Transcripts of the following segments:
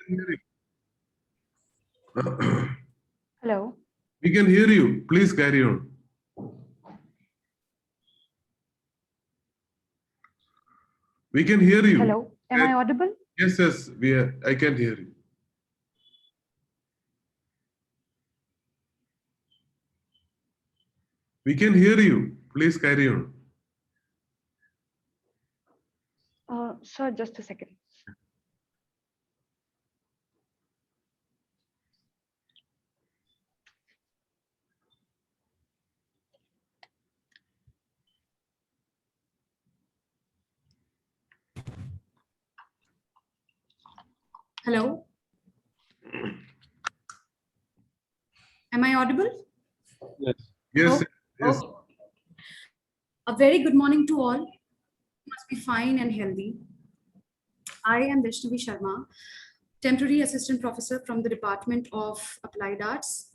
Hear you. Hello. We can hear you. Please carry on. We can hear you. Hello. Am I audible? Yes, yes. I can hear you. We can hear you. Please carry on. Sir, just a second. Hello. Am I audible? Yes. Yes. Oh, Yes. okay. A very good morning to all. You must be fine and healthy. I am Vaishnavi Sharma, temporary assistant professor from the Department of Applied Arts,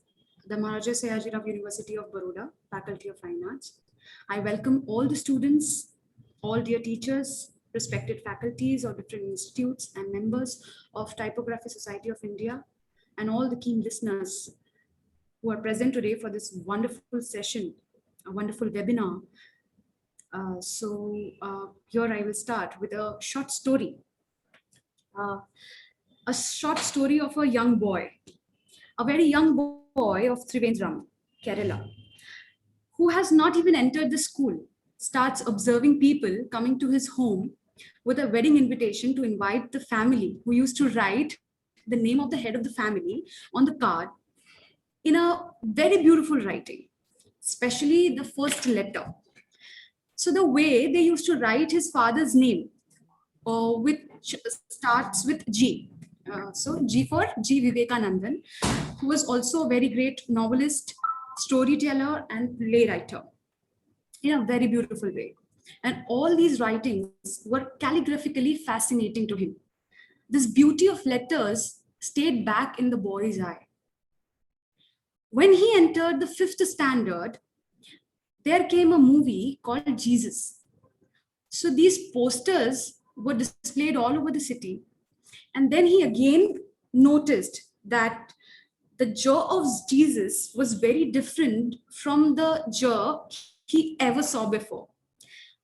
the Maharaja Sayajirao University of Baroda, Faculty of Fine Arts. I welcome all the students, all dear teachers, respected faculties of different institutes and members of Typography Society of India, and all the keen listeners who are present today for this wonderful session, a wonderful webinar. Here I will start with a short story. A short story of a young boy, a very young boy of Trivandrum, Kerala, who has not even entered the school, starts observing people coming to his home with a wedding invitation to invite the family, who used to write the name of the head of the family on the card in a very beautiful writing, especially the first letter. So the way they used to write his father's name, which starts with G. So G for G. Vivekanandan, who was also a very great novelist, storyteller, and playwright in a very beautiful way. And all these writings were calligraphically fascinating to him. This beauty of letters stayed back in the boy's eye. When he entered the fifth standard, there came a movie called Jesus. So these posters were displayed all over the city. And then he again noticed that the jaw of Jesus was very different from the jaw he ever saw before.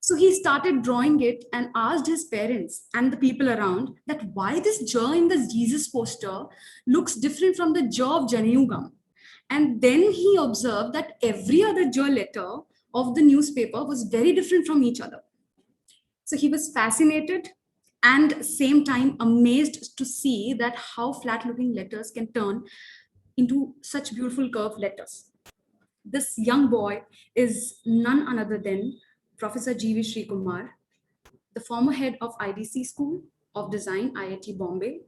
So he started drawing it and asked his parents and the people around that why this jaw in this Jesus poster looks different from the jaw of Janayugam. And then he observed that every other jaw letter of the newspaper was very different from each other. So he was fascinated and same time amazed to see that how flat looking letters can turn into such beautiful curved letters. This young boy is none other than Professor G.V. Srikumar, the former head of IDC School of Design, IIT Bombay.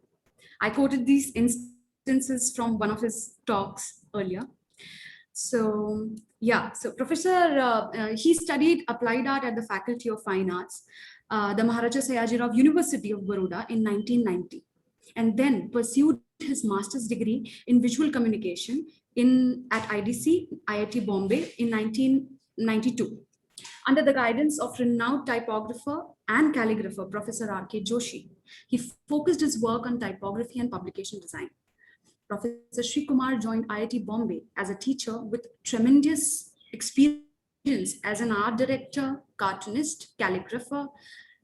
I quoted these instances from one of his talks earlier. So yeah, so he studied applied art at the Faculty of Fine Arts, the Maharaja Sayajirao University of Baroda in 1990, and then pursued his master's degree in visual communication at IDC, IIT Bombay in 1992, under the guidance of renowned typographer and calligrapher, Professor R.K. Joshi. He focused his work on typography and publication design. Professor Srikumar joined IIT Bombay as a teacher with tremendous experience as an art director, cartoonist, calligrapher,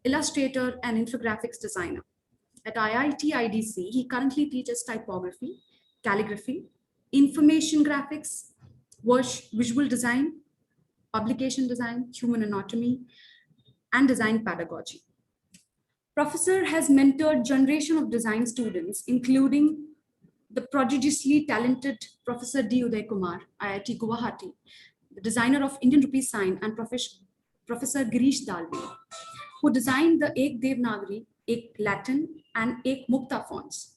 illustrator, and infographics designer. At IIT IDC, he currently teaches typography, calligraphy, information graphics, visual design, publication design, human anatomy, and design pedagogy. Professor has mentored generation of design students, including the prodigiously talented Professor D. Uday Kumar, IIT Guwahati, the designer of Indian Rupee sign, and Professor Girish Dalvi, who designed the Ek Devanagari, Ek Latin, and Ek Mukta fonts.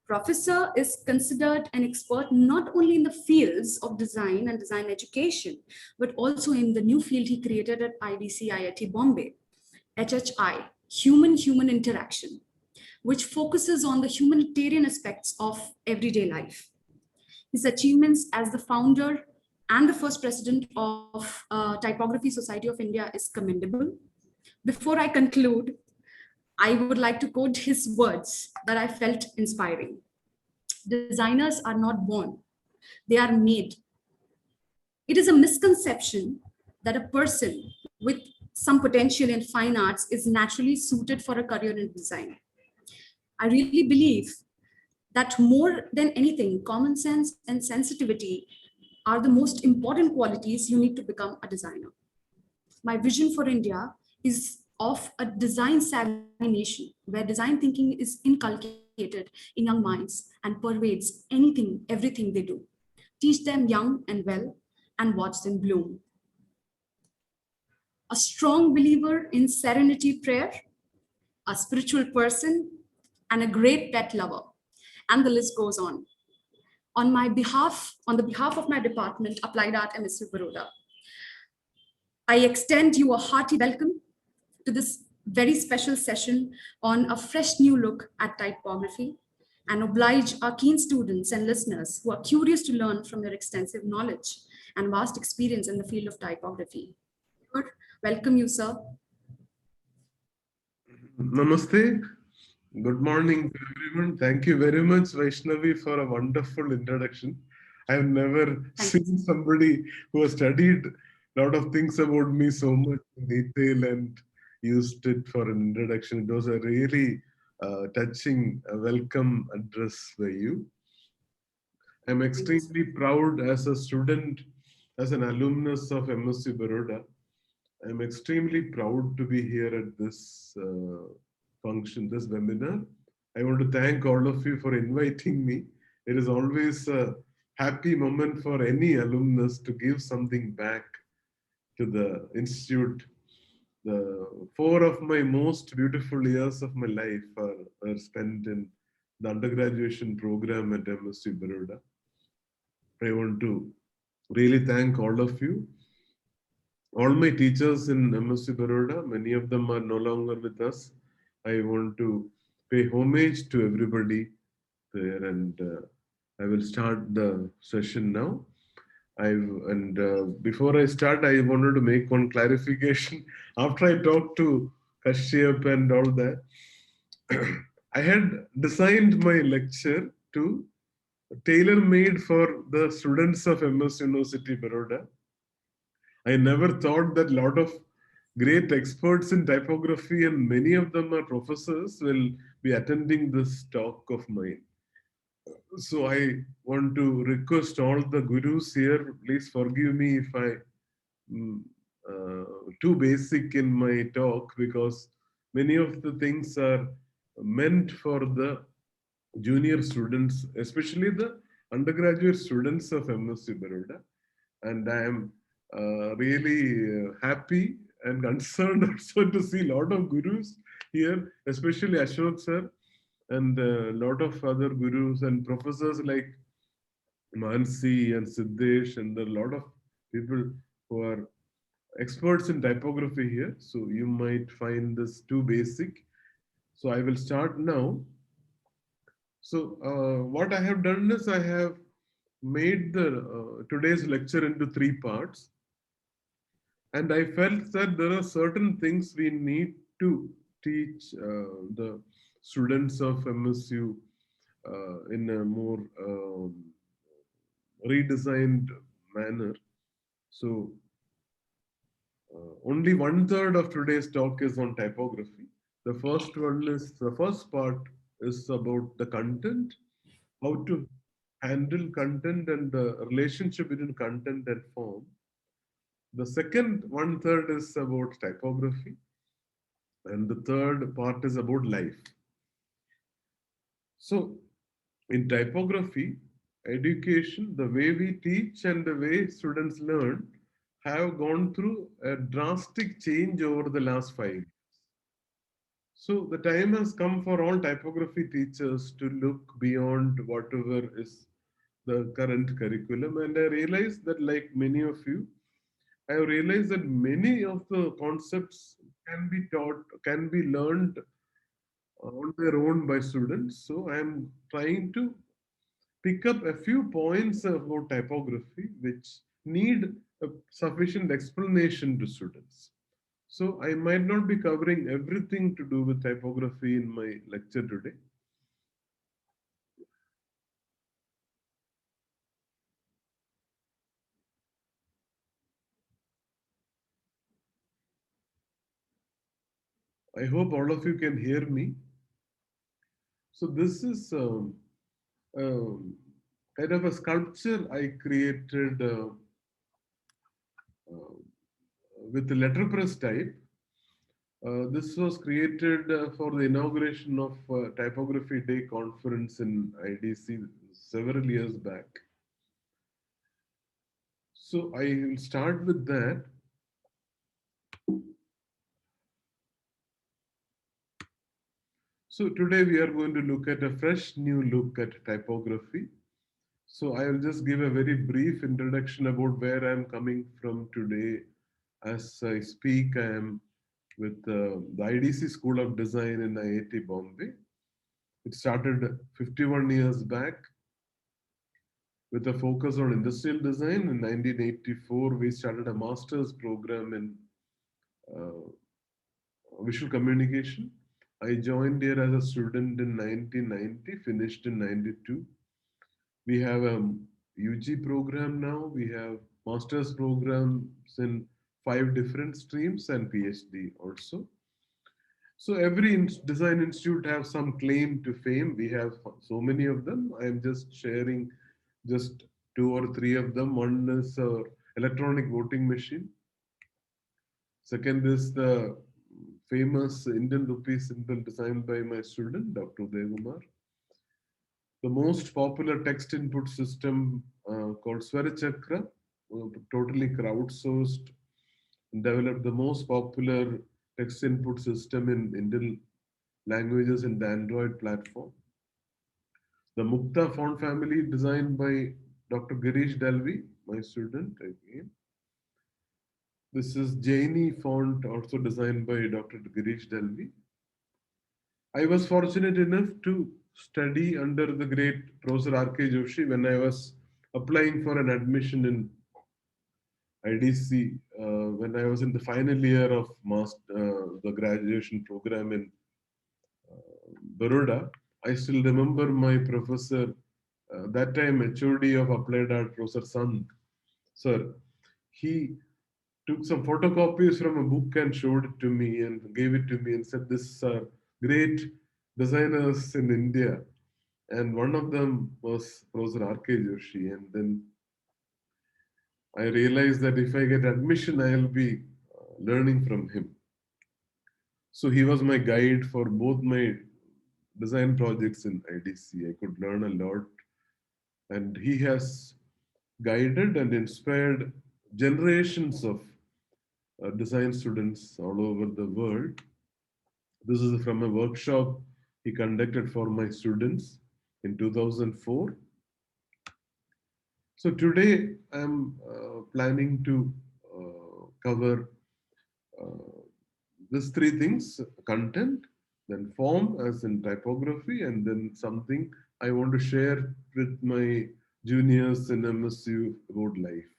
Professor is considered an expert not only in the fields of design and design education, but also in the new field he created at IDC IIT Bombay, HHI, Human-Human Interaction, which focuses on the humanitarian aspects of everyday life. His achievements as the founder and the first president of Typography Society of India is commendable. Before I conclude, I would like to quote his words that I felt inspiring. Designers are not born, they are made. It is a misconception that a person with some potential in fine arts is naturally suited for a career in design. I really believe that more than anything, common sense and sensitivity are the most important qualities you need to become a designer. My vision for India is of a design savvy nation where design thinking is inculcated in young minds and pervades anything, everything they do. Teach them young and well and watch them bloom. A strong believer in serenity prayer, a spiritual person, and a great pet lover. And the list goes on. On the behalf of my department, Applied Art MSU Baroda, I extend you a hearty welcome to this very special session on a fresh new look at typography and oblige our keen students and listeners who are curious to learn from your extensive knowledge and vast experience in the field of typography. Welcome you, sir. Namaste. Good morning to everyone. Thank you very much, Vaishnavi, for a wonderful introduction. I have never seen somebody who has studied a lot of things about me so much in detail and used it for an introduction. It was a really touching welcome address by you. I'm extremely proud as a student, as an alumnus of MSc Baroda. I'm extremely proud to be here at this function, this webinar. I want to thank all of you for inviting me. It is always a happy moment for any alumnus to give something back to the institute. The 4 of my most beautiful years of my life are spent in the undergraduation program at MSc Baroda. I want to really thank all of you. All my teachers in MSc Baroda, many of them are no longer with us. I want to pay homage to everybody there, and I will start the session now. Before I start, I wanted to make one clarification. After I talked to Kashyap and all that, I had designed my lecture to tailor-made for the students of MS University Baroda. I never thought that a lot of great experts in typography, and many of them are professors, will be attending this talk of mine. So I want to request all the gurus here, please forgive me if I too basic in my talk, because many of the things are meant for the junior students, especially the undergraduate students of MSc Baroda. And I am really happy and concerned also to see a lot of gurus here, especially Ashok sir, and a lot of other gurus and professors like Mansi and Siddesh, and there are a lot of people who are experts in typography here. So you might find this too basic. So I will start now. So what I have done is I have made the today's lecture into 3 parts. And I felt that there are certain things we need to teach the students of MSU in a more redesigned manner. So only 1/3 of today's talk is on typography. The first part is about the content, how to handle content and the relationship between content and form. The second 1/3 is about typography, and the third part is about life. So in typography, education, the way we teach and the way students learn have gone through a drastic change over the last 5 years. So the time has come for all typography teachers to look beyond whatever is the current curriculum. And I realized that, like many of you, I have realized that many of the concepts can be taught, can be learned on their own by students. So I am trying to pick up a few points about typography which need a sufficient explanation to students. So I might not be covering everything to do with typography in my lecture today. I hope all of you can hear me. So this is um, kind of a sculpture I created uh, with the letterpress type. This was created for the inauguration of Typography Day conference in IDC several years back. So I will start with that. So today we are going to look at a fresh new look at typography. So I will just give a very brief introduction about where I am coming from today. As I speak, I am with the IDC School of Design in IIT Bombay. It started 51 years back with a focus on industrial design. In 1984, we started a master's program in uh, visual communication. I joined here as a student in 1990, finished in 92. We have a UG program now. We have master's programs in 5 different streams and PhD also. So every design institute has some claim to fame. We have so many of them. I am just sharing just 2 or 3 of them. One is electronic voting machine. Second is the famous Indian rupee symbol designed by my student, Dr. Devkumar. The most popular text input system called Swarachakra, totally crowdsourced, developed the most popular text input system in Indian languages in the Android platform. The Mukta font family designed by Dr. Girish Dalvi, my student again. This is Jaini font also designed by Dr. Girish Dalvi. I was fortunate enough to study under the great Professor R.K. Joshi when I was applying for an admission in IDC when I was in the final year of the graduation program in Baroda. I still remember my professor, that time HOD of Applied Art, Professor Sant, sir. He took some photocopies from a book and showed it to me and gave it to me and said, "This are great designers in India." And one of them was Professor R.K. Joshi. And then I realized that if I get admission, I'll be learning from him. So he was my guide for both my design projects in IDC. I could learn a lot. And he has guided and inspired generations of design students all over the world. This is from a workshop he conducted for my students in 2004. So today I'm planning to cover these 3 things: content, then form as in typography, and then something I want to share with my juniors in MSU about life.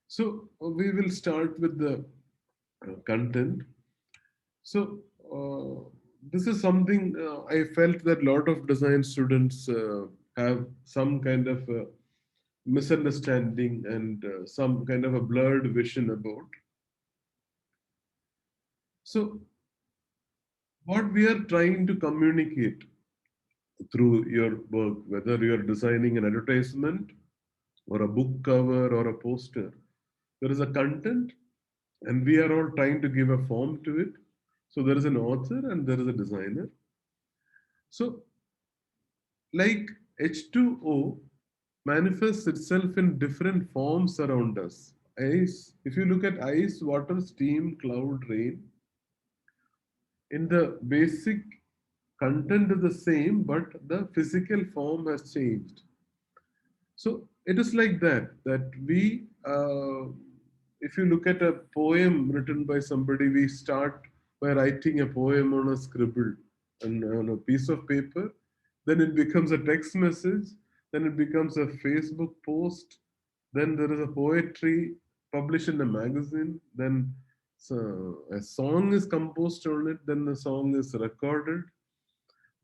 So we will start with the content. So this is something I felt that a lot of design students have some kind of misunderstanding and some kind of a blurred vision about. So what we are trying to communicate through your work, whether you're designing an advertisement or a book cover or a poster, there is a content and we are all trying to give a form to it. So there is an author and there is a designer. So like H2O manifests itself in different forms around us. Ice, if you look at ice, water, steam, cloud, rain, in the basic content is the same, but the physical form has changed. So it is like that, that we, if you look at a poem written by somebody, we start by writing a poem on a scribble and on a piece of paper. Then it becomes a text message. Then it becomes a Facebook post. Then there is a poetry published in a magazine. Then a song is composed on it. Then the song is recorded.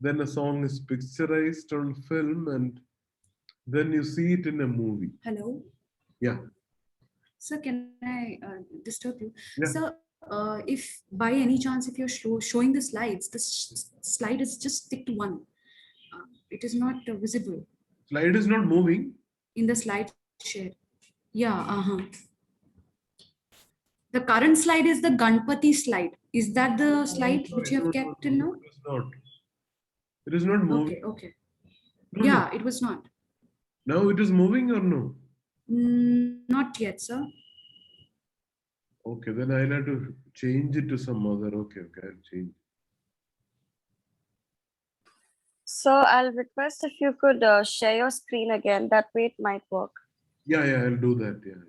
Then a song is picturized on film, and then you see it in a movie. Hello. Yeah. Sir, can I disturb you? Yeah. Sir, if by any chance, if you're showing the slides, the slide is just stick to one. It is not visible Slide is not moving. in the slide share. Yeah, the current slide is the Ganpati slide. Is that the slide which you have kept till now? It is not. It is not moving. Okay, okay. No, Yeah, no. it was not. Now it is moving or no? Not yet, sir. Okay, then I'll have to change it to some other. Okay, I'll change. So I'll request if you could share your screen again. That way it might work. Yeah, I'll do that. Yeah.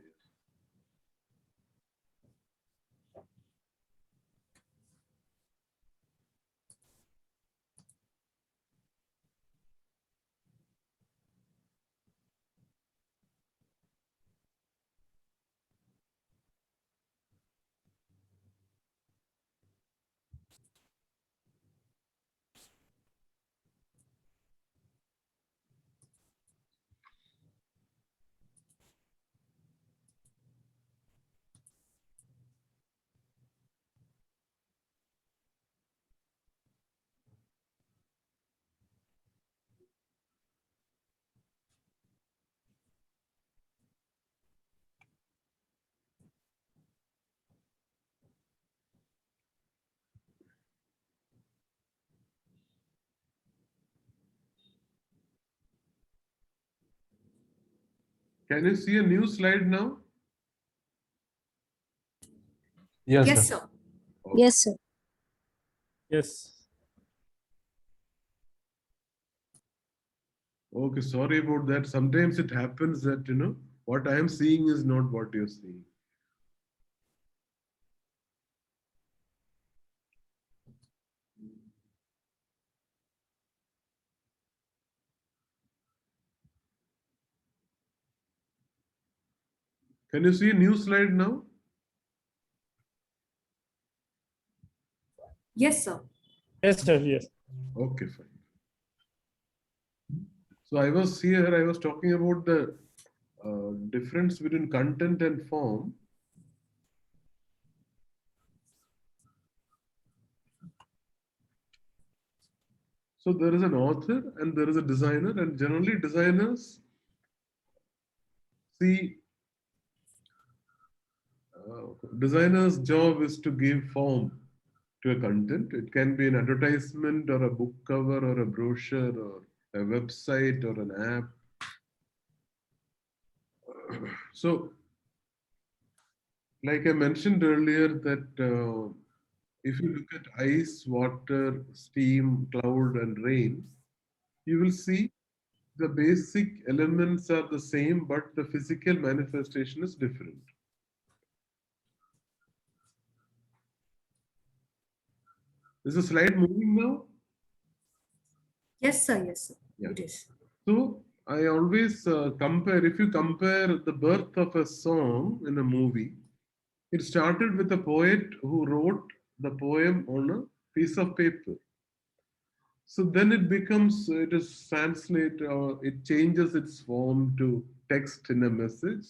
Can you see a new slide now? Yes, Yes, sir. sir. Yes, sir. Yes. Okay, sorry about that. Sometimes it happens that, what I am seeing is not what you're seeing. Can you see a new slide now? Yes, sir. Yes, sir. Yes. Okay, fine. So I was talking about the difference between content and form. So there is an author and there is a designer, and generally designers see designer's job is to give form to a content. It can be an advertisement or a book cover or a brochure or a website or an app. So, like I mentioned earlier, that if you look at ice, water, steam, cloud, and rain, you will see the basic elements are the same, but the physical manifestation is different. Is the slide moving now? Yes, sir. Yes, sir. Yeah. It is. So I always compare, if you compare the birth of a song in a movie, it started with a poet who wrote the poem on a piece of paper. So then it is translated, or it changes its form to text in a message.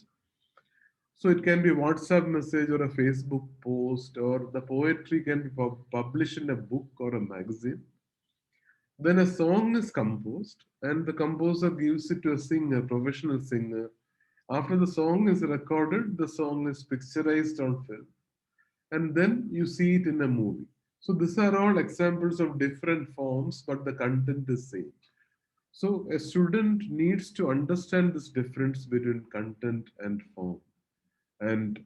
So it can be a WhatsApp message or a Facebook post, or the poetry can be published in a book or a magazine. Then a song is composed, and the composer gives it to a singer, professional singer. After the song is recorded, the song is picturized on film, and then you see it in a movie. So these are all examples of different forms, but the content is same. So a student needs to understand this difference between content and form. And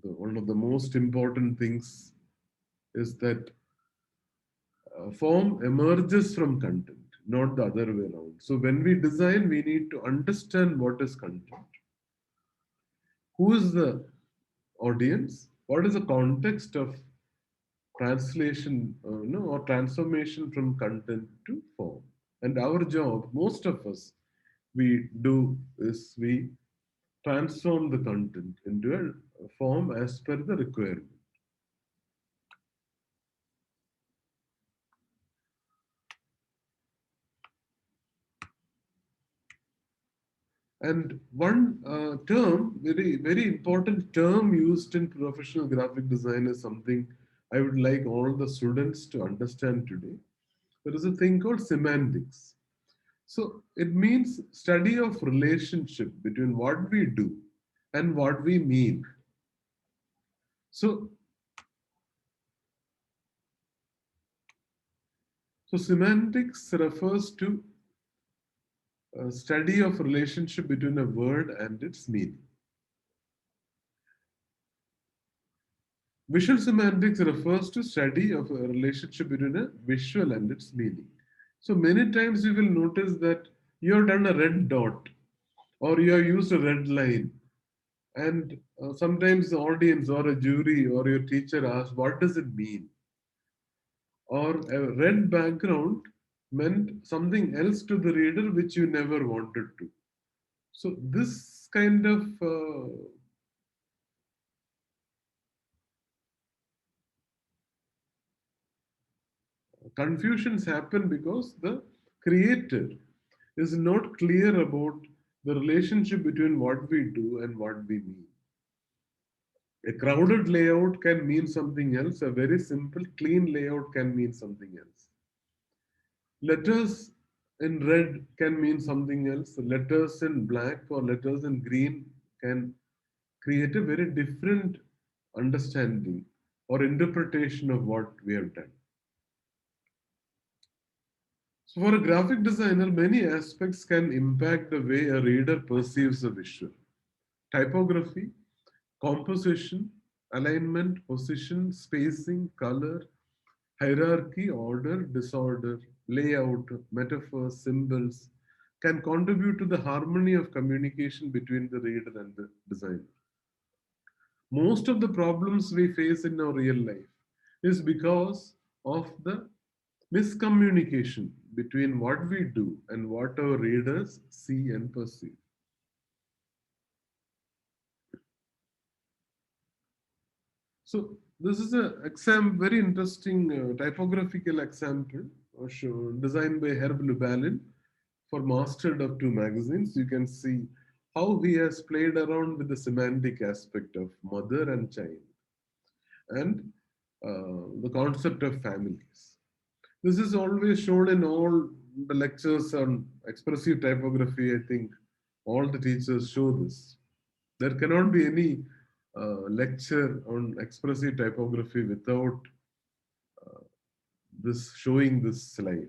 one of the most important things is that form emerges from content, not the other way around. So when we design, we need to understand what is content, who is the audience, what is the context of translation, or transformation from content to form. And our job, most of us, we do is we transform the content into a form as per the requirement. And one term, very important term used in professional graphic design is something I would like all the students to understand today. There is a thing called semantics. So it means study of relationship between what we do and what we mean. So, semantics refers to a study of relationship between a word and its meaning. Visual semantics refers to study of a relationship between a visual and its meaning. So many times you will notice that you have done a red dot or you have used a red line, and sometimes the audience or a jury or your teacher asks, what does it mean? Or a red background meant something else to the reader which you never wanted to. So this kind of confusions happen because the creator is not clear about the relationship between what we do and what we mean. A crowded layout can mean something else. A very simple, clean layout can mean something else. Letters in red can mean something else. Letters in black or letters in green can create a very different understanding or interpretation of what we have done. So for a graphic designer, many aspects can impact the way a reader perceives a visual. Typography, composition, alignment, position, spacing, color, hierarchy, order, disorder, layout, metaphors, symbols can contribute to the harmony of communication between the reader and the designer. Most of the problems we face in our real life is because of the miscommunication between what we do and what our readers see and perceive. So this is a very interesting typographical example designed by Herb Lubalin for Mastered of Two magazines. You can see how he has played around with the semantic aspect of mother and child and the concept of families. This is always shown in all the lectures on expressive typography. I think all the teachers show this. There cannot be any lecture on expressive typography without this showing this slide.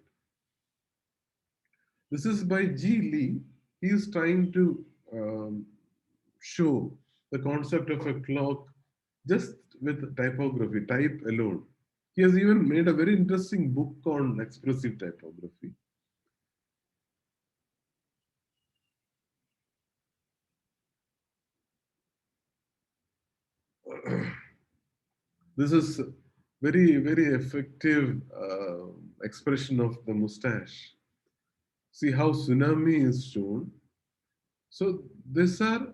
This is by G. Lee. He is trying to show the concept of a clock just with typography, type alone. He has even made a very interesting book on expressive typography. This is very effective expression of the mustache. See how tsunami is shown. So these are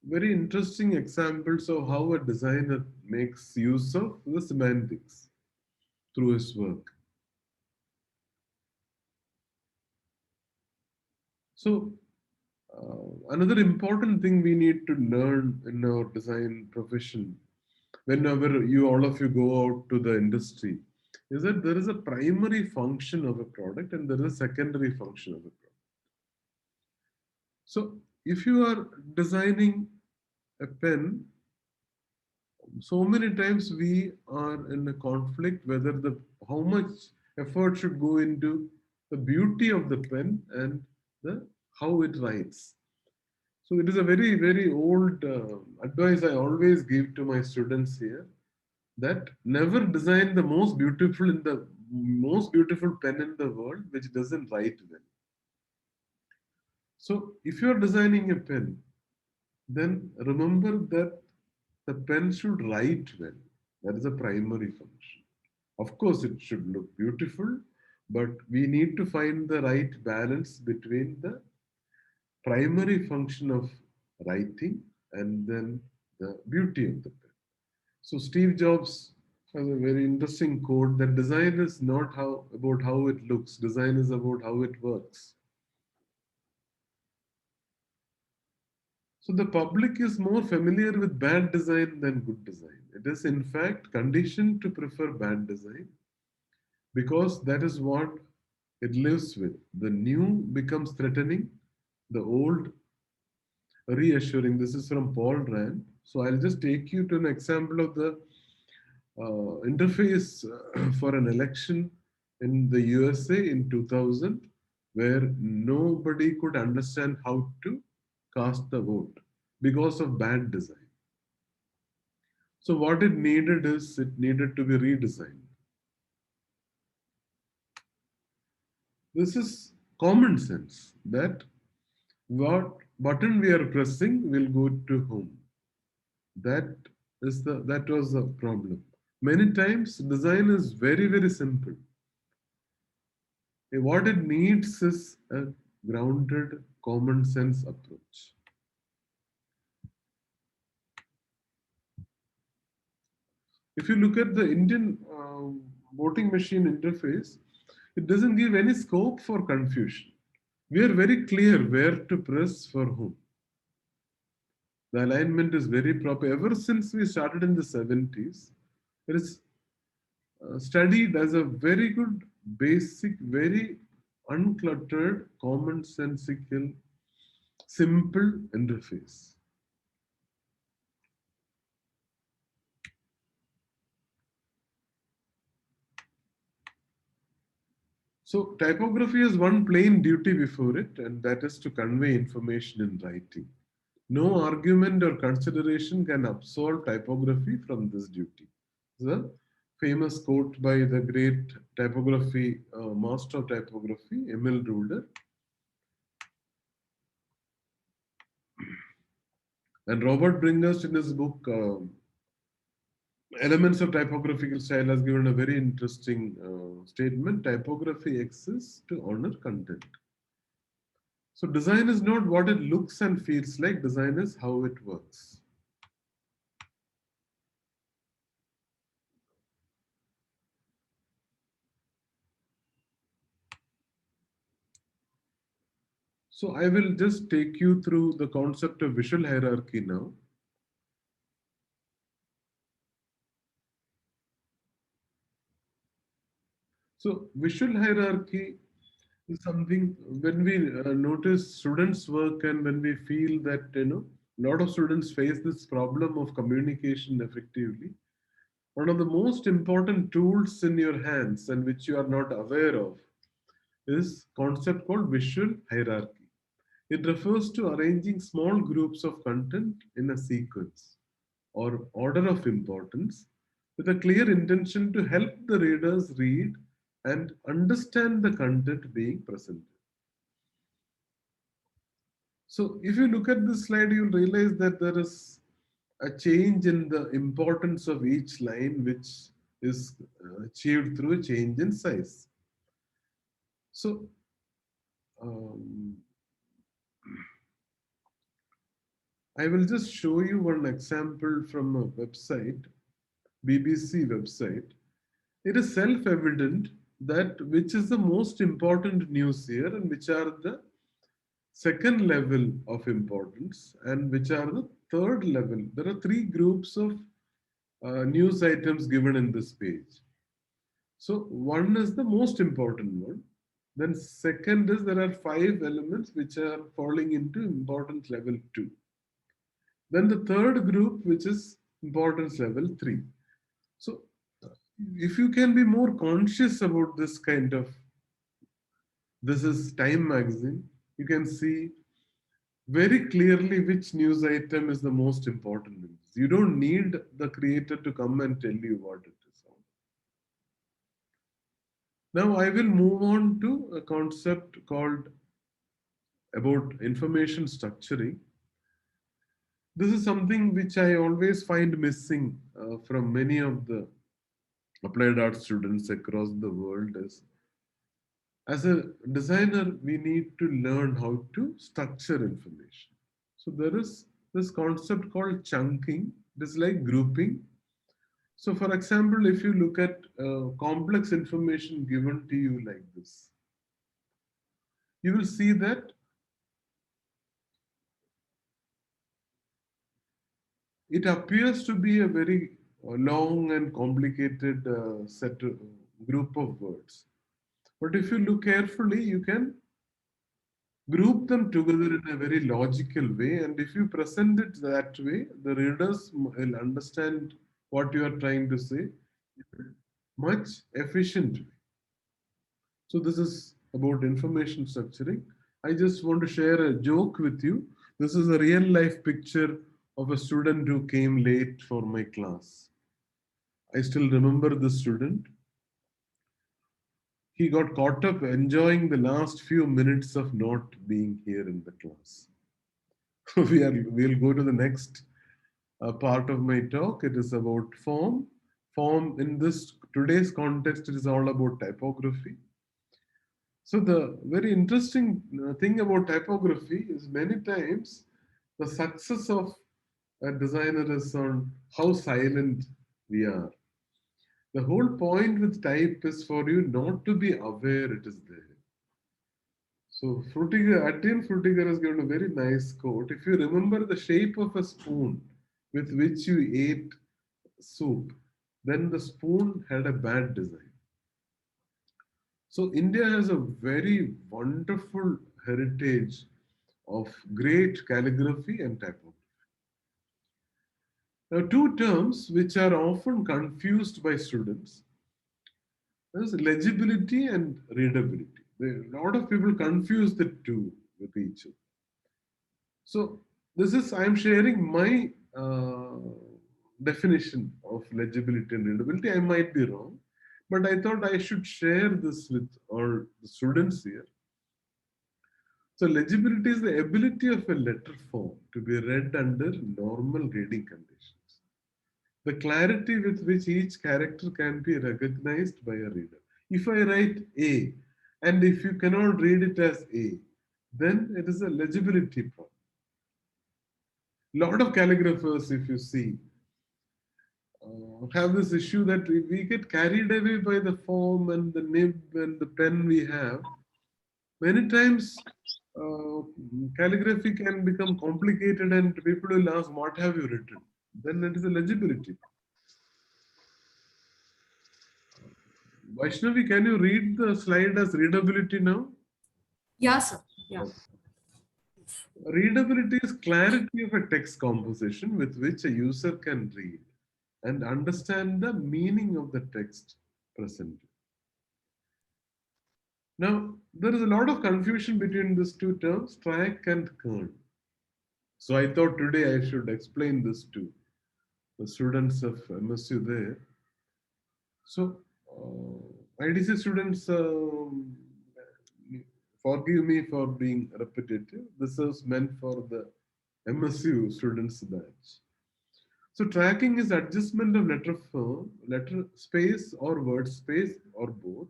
very interesting examples of how a designer makes use of the semantics through his work. So another important thing we need to learn in our design profession, whenever all of you go out to the industry, is that there is a primary function of a product and there is a secondary function of a product. So if you are designing a pen, so many times we are in a conflict whether how much effort should go into the beauty of the pen and the how it writes. So it is a very old advice I always give to my students here, that never design the most beautiful pen in the world which doesn't write well. So if you are designing a pen, then remember that the pen should write well. That is a primary function. Of course, it should look beautiful, but we need to find the right balance between the primary function of writing and then the beauty of the pen. So Steve Jobs has a very interesting quote that design is not about how it looks, design is about how it works. So the public is more familiar with bad design than good design. It is in fact conditioned to prefer bad design because that is what it lives with. The new becomes threatening, the old reassuring. This is from Paul Rand. So I'll just take you to an example of the interface for an election in the USA in 2000, where nobody could understand how to cast the vote because of bad design. So what it needed is it needed to be redesigned. This is common sense that what button we are pressing will go to whom. That was the problem. Many times design is very, very simple. What it needs is a grounded common sense approach. If you look at the Indian voting machine interface, it doesn't give any scope for confusion. We are very clear where to press for whom. The alignment is very proper. Ever since we started in the 70s, it is studied as a very good, basic, very uncluttered, commonsensical, simple interface. So typography has one plain duty before it, and that is to convey information in writing. No argument or consideration can absolve typography from this duty. The famous quote by the great typography, master of typography, Emil Ruder. And Robert Bringhurst in his book, Elements of Typographical Style, has given a very interesting statement. Typography exists to honor content. So design is not what it looks and feels like, design is how it works. So I will just take you through the concept of visual hierarchy now. So visual hierarchy is something when we notice students' work and when we feel that, a lot of students face this problem of communication effectively. One of the most important tools in your hands and which you are not aware of is concept called visual hierarchy. It refers to arranging small groups of content in a sequence or order of importance with a clear intention to help the readers read and understand the content being presented. So if you look at this slide, you'll realize that there is a change in the importance of each line, which is achieved through a change in size. So I will just show you one example from a website, BBC website. It is self-evident that which is the most important news here and which are the second level of importance and which are the third level. There are three groups of news items given in this page. So one is the most important one. Then second is there are 5 elements which are falling into importance level 2. Then the third group, which is importance level 3. So if you can be more conscious about this kind of, this is Time magazine, you can see very clearly which news item is the most important news. You don't need the creator to come and tell you what it is. Now I will move on to a concept called about information structuring. This is something which I always find missing from many of the applied art students across the world. Is As a designer, we need to learn how to structure information. So there is this concept called chunking. It is like grouping. So for example, if you look at complex information given to you like this, you will see that it appears to be a very long and complicated group of words. But if you look carefully, you can group them together in a very logical way. And if you present it that way, the readers will understand what you are trying to say much efficiently. So this is about information structuring. I just want to share a joke with you. This is a real life picture of a student who came late for my class. I still remember the student. He got caught up enjoying the last few minutes of not being here in the class. We'll go to the next part of my talk. It is about form. Form in this today's context, it is all about typography. So the very interesting thing about typography is many times the success of a designer is on how silent we are. The whole point with type is for you not to be aware it is there. So Etienne Frutiger has given a very nice quote. If you remember the shape of a spoon with which you ate soup, then the spoon had a bad design. So India has a very wonderful heritage of great calligraphy and typography. Now, two terms which are often confused by students is legibility and readability. A lot of people confuse the two with each other. So this is, I'm sharing my definition of legibility and readability. I might be wrong, but I thought I should share this with all the students here. So legibility is the ability of a letter form to be read under normal reading conditions. The clarity with which each character can be recognized by a reader. If I write A, and if you cannot read it as A, then it is a legibility problem. Lot of calligraphers, if you see, have this issue that we get carried away by the form and the nib and the pen we have. Many times, calligraphy can become complicated and people will ask, what have you written? Then it is a legibility. Vaishnavi, can you read the slide as readability now? Yeah, sir. Yeah. Readability is clarity of a text composition with which a user can read and understand the meaning of the text presented. Now, there is a lot of confusion between these two terms, track and kern. So I thought today I should explain this to the students of MSU there. So, IDC students, forgive me for being repetitive. This is meant for the MSU students batch. So tracking is adjustment of letter form, letter space or word space or both.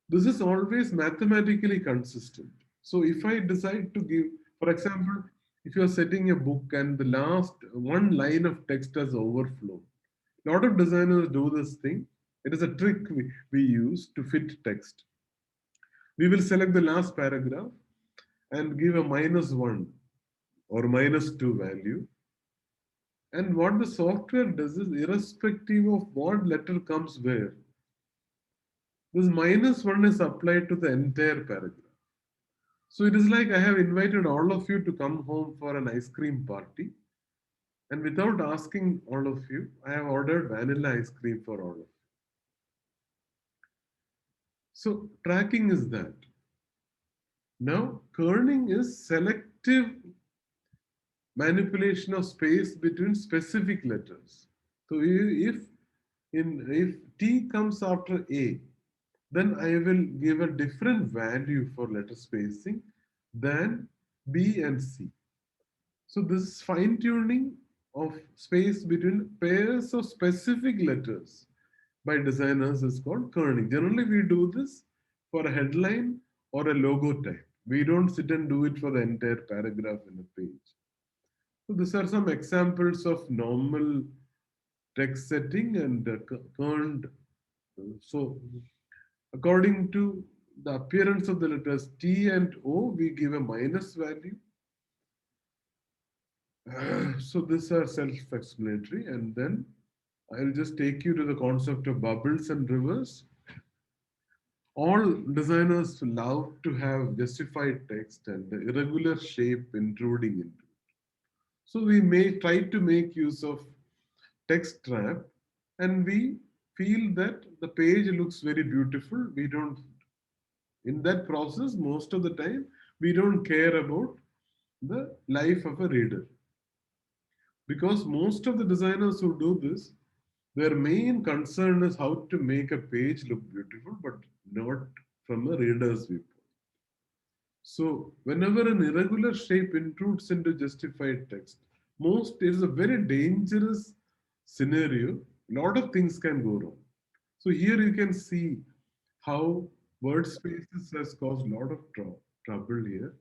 This is always mathematically consistent. So if I decide to give, for example, if you are setting a book and the last one line of text has overflown, a lot of designers do this thing. It is a trick we use to fit text. We will select the last paragraph and give a -1 or -2 value. And what the software does is, irrespective of what letter comes where, this -1 is applied to the entire paragraph. So it is like I have invited all of you to come home for an ice cream party. And without asking all of you, I have ordered vanilla ice cream for all of you. So tracking is that. Now, kerning is selective manipulation of space between specific letters. So if T comes after A, then I will give a different value for letter spacing than B and C. So this fine-tuning of space between pairs of specific letters by designers is called kerning. Generally, we do this for a headline or a logo type. We don't sit and do it for the entire paragraph in a page. So these are some examples of normal text setting and kerned. So according to the appearance of the letters T and O, we give a minus value. So these are self-explanatory, and then I'll just take you to the concept of bubbles and rivers. All designers love to have justified text and the irregular shape intruding into it. So we may try to make use of text trap, and we feel that the page looks very beautiful. We don't, in that process, most of the time, we don't care about the life of a reader. Because most of the designers who do this, their main concern is how to make a page look beautiful, but not from a reader's viewpoint. So whenever an irregular shape intrudes into justified text, it is a very dangerous scenario. A lot of things can go wrong. So here you can see how word spaces has caused a lot of trouble here.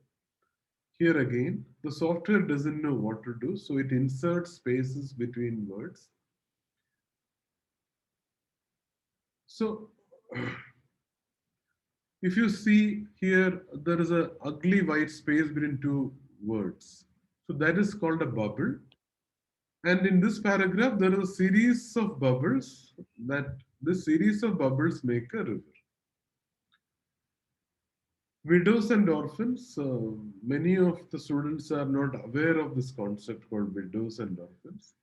Here again, the software doesn't know what to do, so it inserts spaces between words. So if you see here, there is an ugly white space between two words. So that is called a bubble. And in this paragraph, there is a series of bubbles that this series of bubbles make a river. Widows and orphans, many of the students are not aware of this concept called widows and orphans.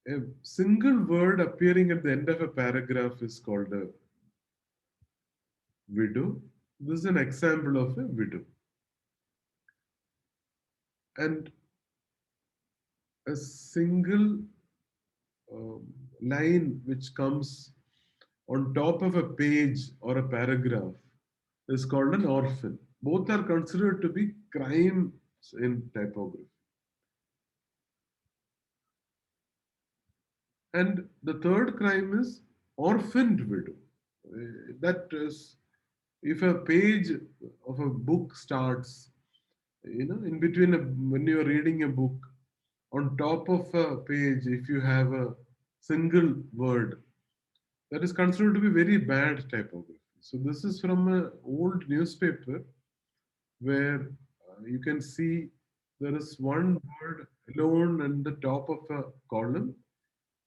A single word appearing at the end of a paragraph is called a widow. This is an example of a widow. And a single line which comes on top of a page or a paragraph is called an orphan. Both are considered to be crimes in typography. And the third crime is orphaned widow. That is, if a page of a book starts, in between when you are reading a book, on top of a page, if you have a single word, that is considered to be very bad typography. So this is from an old newspaper where you can see there is one word alone on the top of a column.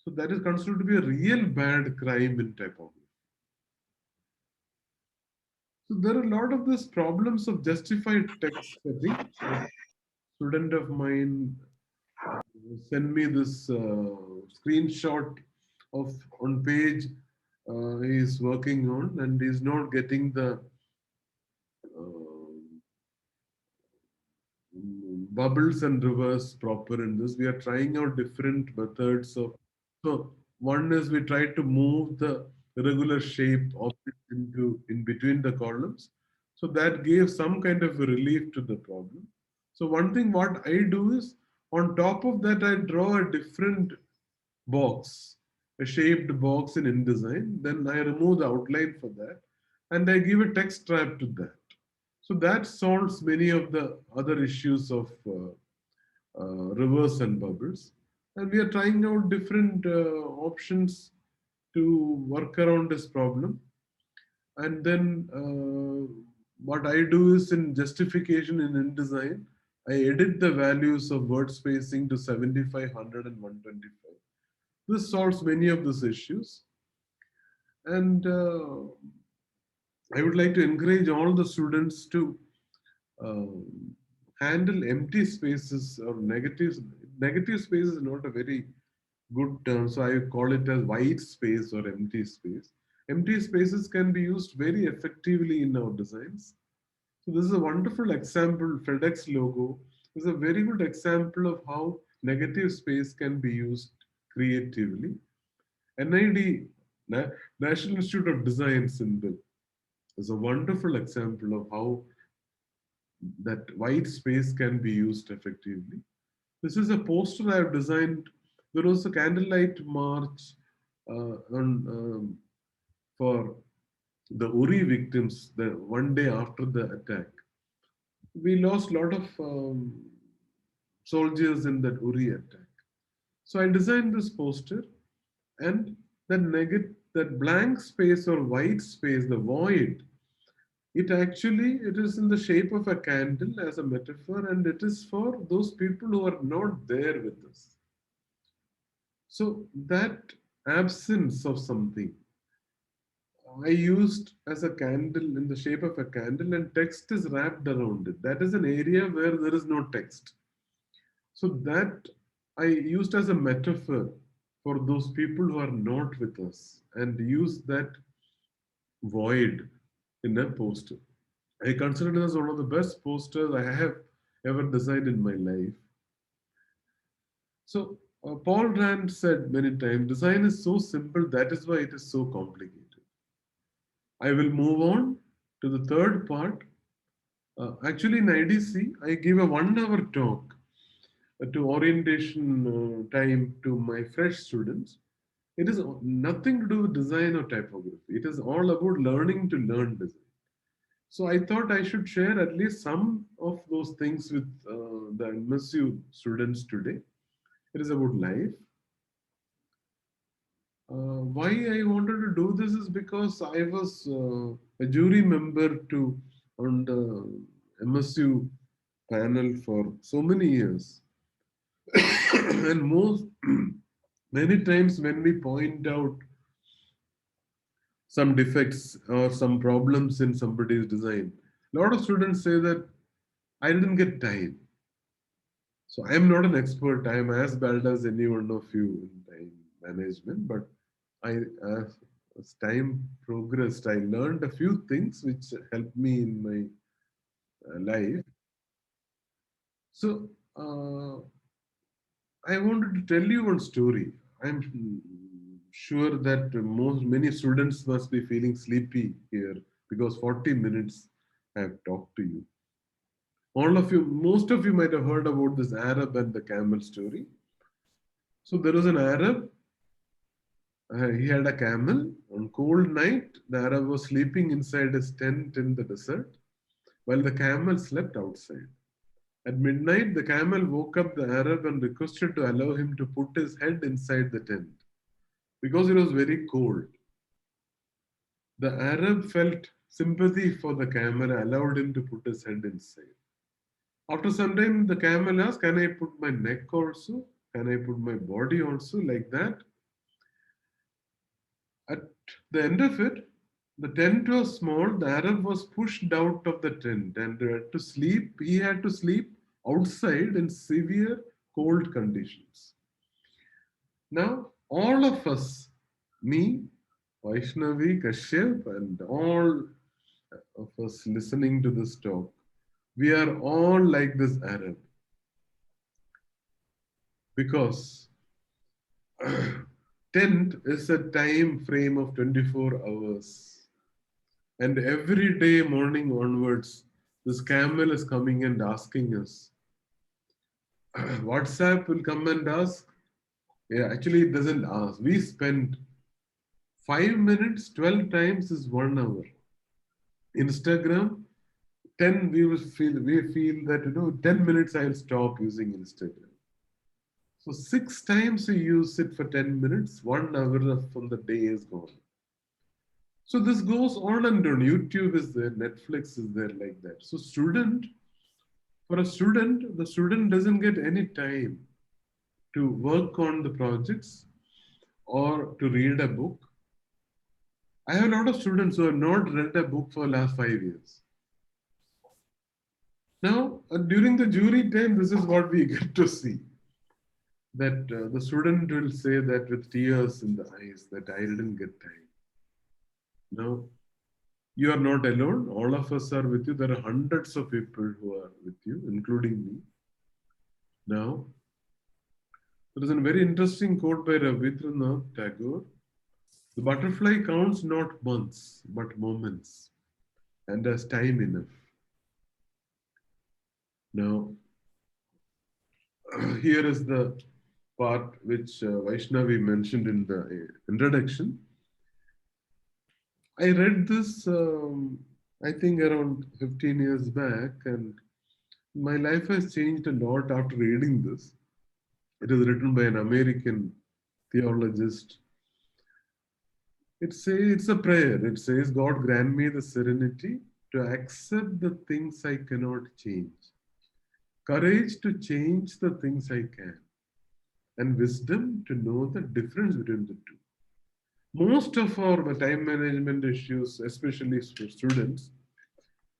So that is considered to be a real bad crime in typography. So there are a lot of these problems of justified text setting. A student of mine sent me this screenshot of on page he is working on, and he's not getting the bubbles and rivers proper in this. We are trying out different methods of. So one is we try to move the irregular shape of it in between the columns. So that gave some kind of a relief to the problem. So one thing what I do is on top of that I draw a different box, a shaped box in InDesign. Then I remove the outline for that and I give a text trap to that. So that solves many of the other issues of rivers and bubbles. And we are trying out different options to work around this problem. And then what I do is in justification in InDesign, I edit the values of word spacing to 75, 100, and 125. This solves many of these issues. And I would like to encourage all the students to handle empty spaces or negatives. Negative space is not a very good term, so I call it as white space or empty space. Empty spaces can be used very effectively in our designs. So this is a wonderful example. FedEx logo is a very good example of how negative space can be used creatively. NID, National Institute of Design symbol, is a wonderful example of how that white space can be used effectively. This is a poster I have designed. There was a candlelight march on for the Uri victims the one day after the attack. We lost a lot of soldiers in that Uri attack. So I designed this poster, and that blank space or white space, the void, it is in the shape of a candle as a metaphor, and it is for those people who are not there with us. So that absence of something I used as a candle in the shape of a candle, and text is wrapped around it. That is an area where there is no text. So that I used as a metaphor for those people who are not with us, and use that void in a poster. I consider it as one of the best posters I have ever designed in my life. So Paul Rand said many times, design is so simple, that is why it is so complicated. I will move on to the third part. Actually, in IDC, I give a 1 hour talk to orientation time to my fresh students. It is nothing to do with design or typography. It is all about learning to learn design. So I thought I should share at least some of those things with the MSU students today. It is about life. Why I wanted to do this is because I was a jury member on the MSU panel for so many years. And many times when we point out some defects or some problems in somebody's design, a lot of students say that I didn't get time. So I am not an expert. I am as bad as any one of you in time management, but as time progressed, I learned a few things which helped me in my life. So I wanted to tell you one story. I'm sure that many students must be feeling sleepy here because 40 minutes I have talked to you. Most of you might have heard about this Arab and the camel story. So there was an Arab. He had a camel. On cold night, the Arab was sleeping inside his tent in the desert, while the camel slept outside. At midnight, the camel woke up the Arab and requested to allow him to put his head inside the tent because it was very cold. The Arab felt sympathy for the camel and allowed him to put his head inside. After some time, the camel asked, "Can I put my neck also? Can I put my body also?" Like that. At the end of it, the tent was small. The Arab was pushed out of the tent, and he had to sleep outside in severe cold conditions. Now, all of us, me, Vaishnavi, Kashyap, and all of us listening to this talk, we are all like this Arab. Because tent is a time frame of 24 hours. And every day morning onwards, this camel is coming and asking us. WhatsApp will come and ask. Yeah, actually it doesn't ask. We spend 5 minutes 12 times is 1 hour. Instagram, 10 we feel that 10 minutes I'll stop using Instagram. So 6 times we use it for 10 minutes, 1 hour from the day is gone. So this goes on and on. YouTube is there, Netflix is there, like that. So for a student, the student doesn't get any time to work on the projects or to read a book. I have a lot of students who have not read a book for the last 5 years. Now, during the jury time, this is what we get to see. That the student will say that with tears in the eyes that I didn't get time. Now, you are not alone. All of us are with you. There are hundreds of people who are with you, including me. Now, there is a very interesting quote by Rabindranath Tagore. The butterfly counts not months, but moments, and has time enough. Now, here is the part which Vaishnavi mentioned in the introduction. I read this, I think around 15 years back, and my life has changed a lot after reading this. It is written by an American theologist. It's a prayer. It says, God grant me the serenity to accept the things I cannot change, courage to change the things I can, and wisdom to know the difference between the two. Most of our time management issues, especially for students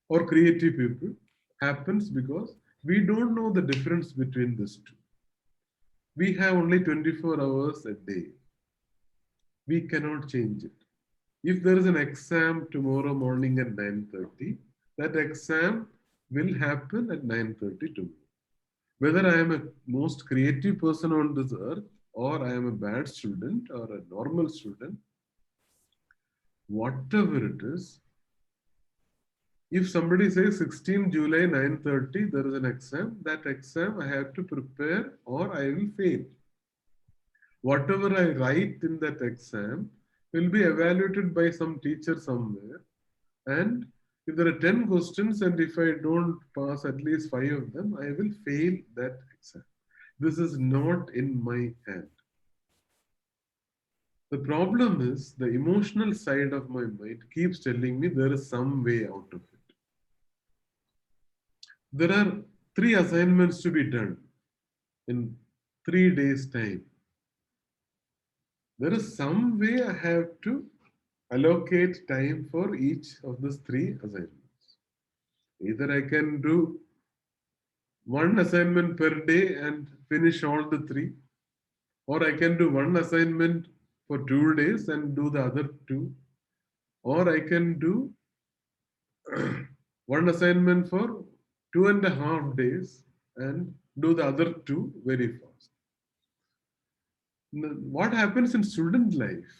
or creative people, happens because we don't know the difference between these two. We have only 24 hours a day. We cannot change it. If there is an exam tomorrow morning at 9:30, that exam will happen at 9:30 tomorrow. Whether I am a most creative person on this earth, or I am a bad student or a normal student, whatever it is, if somebody says 16 July 9:30, there is an exam, that exam I have to prepare or I will fail. Whatever I write in that exam will be evaluated by some teacher somewhere. And if there are 10 questions and if I don't pass at least 5 of them, I will fail that exam. This is not in my hand. The problem is the emotional side of my mind keeps telling me there is some way out of it. There are 3 assignments to be done in 3 days' time. There is some way I have to allocate time for each of these 3 assignments. Either I can do 1 assignment per day and finish all the 3, or I can do 1 assignment for 2 days and do the other 2, or I can do 1 assignment for 2.5 days and do the other 2 very fast. What happens in student life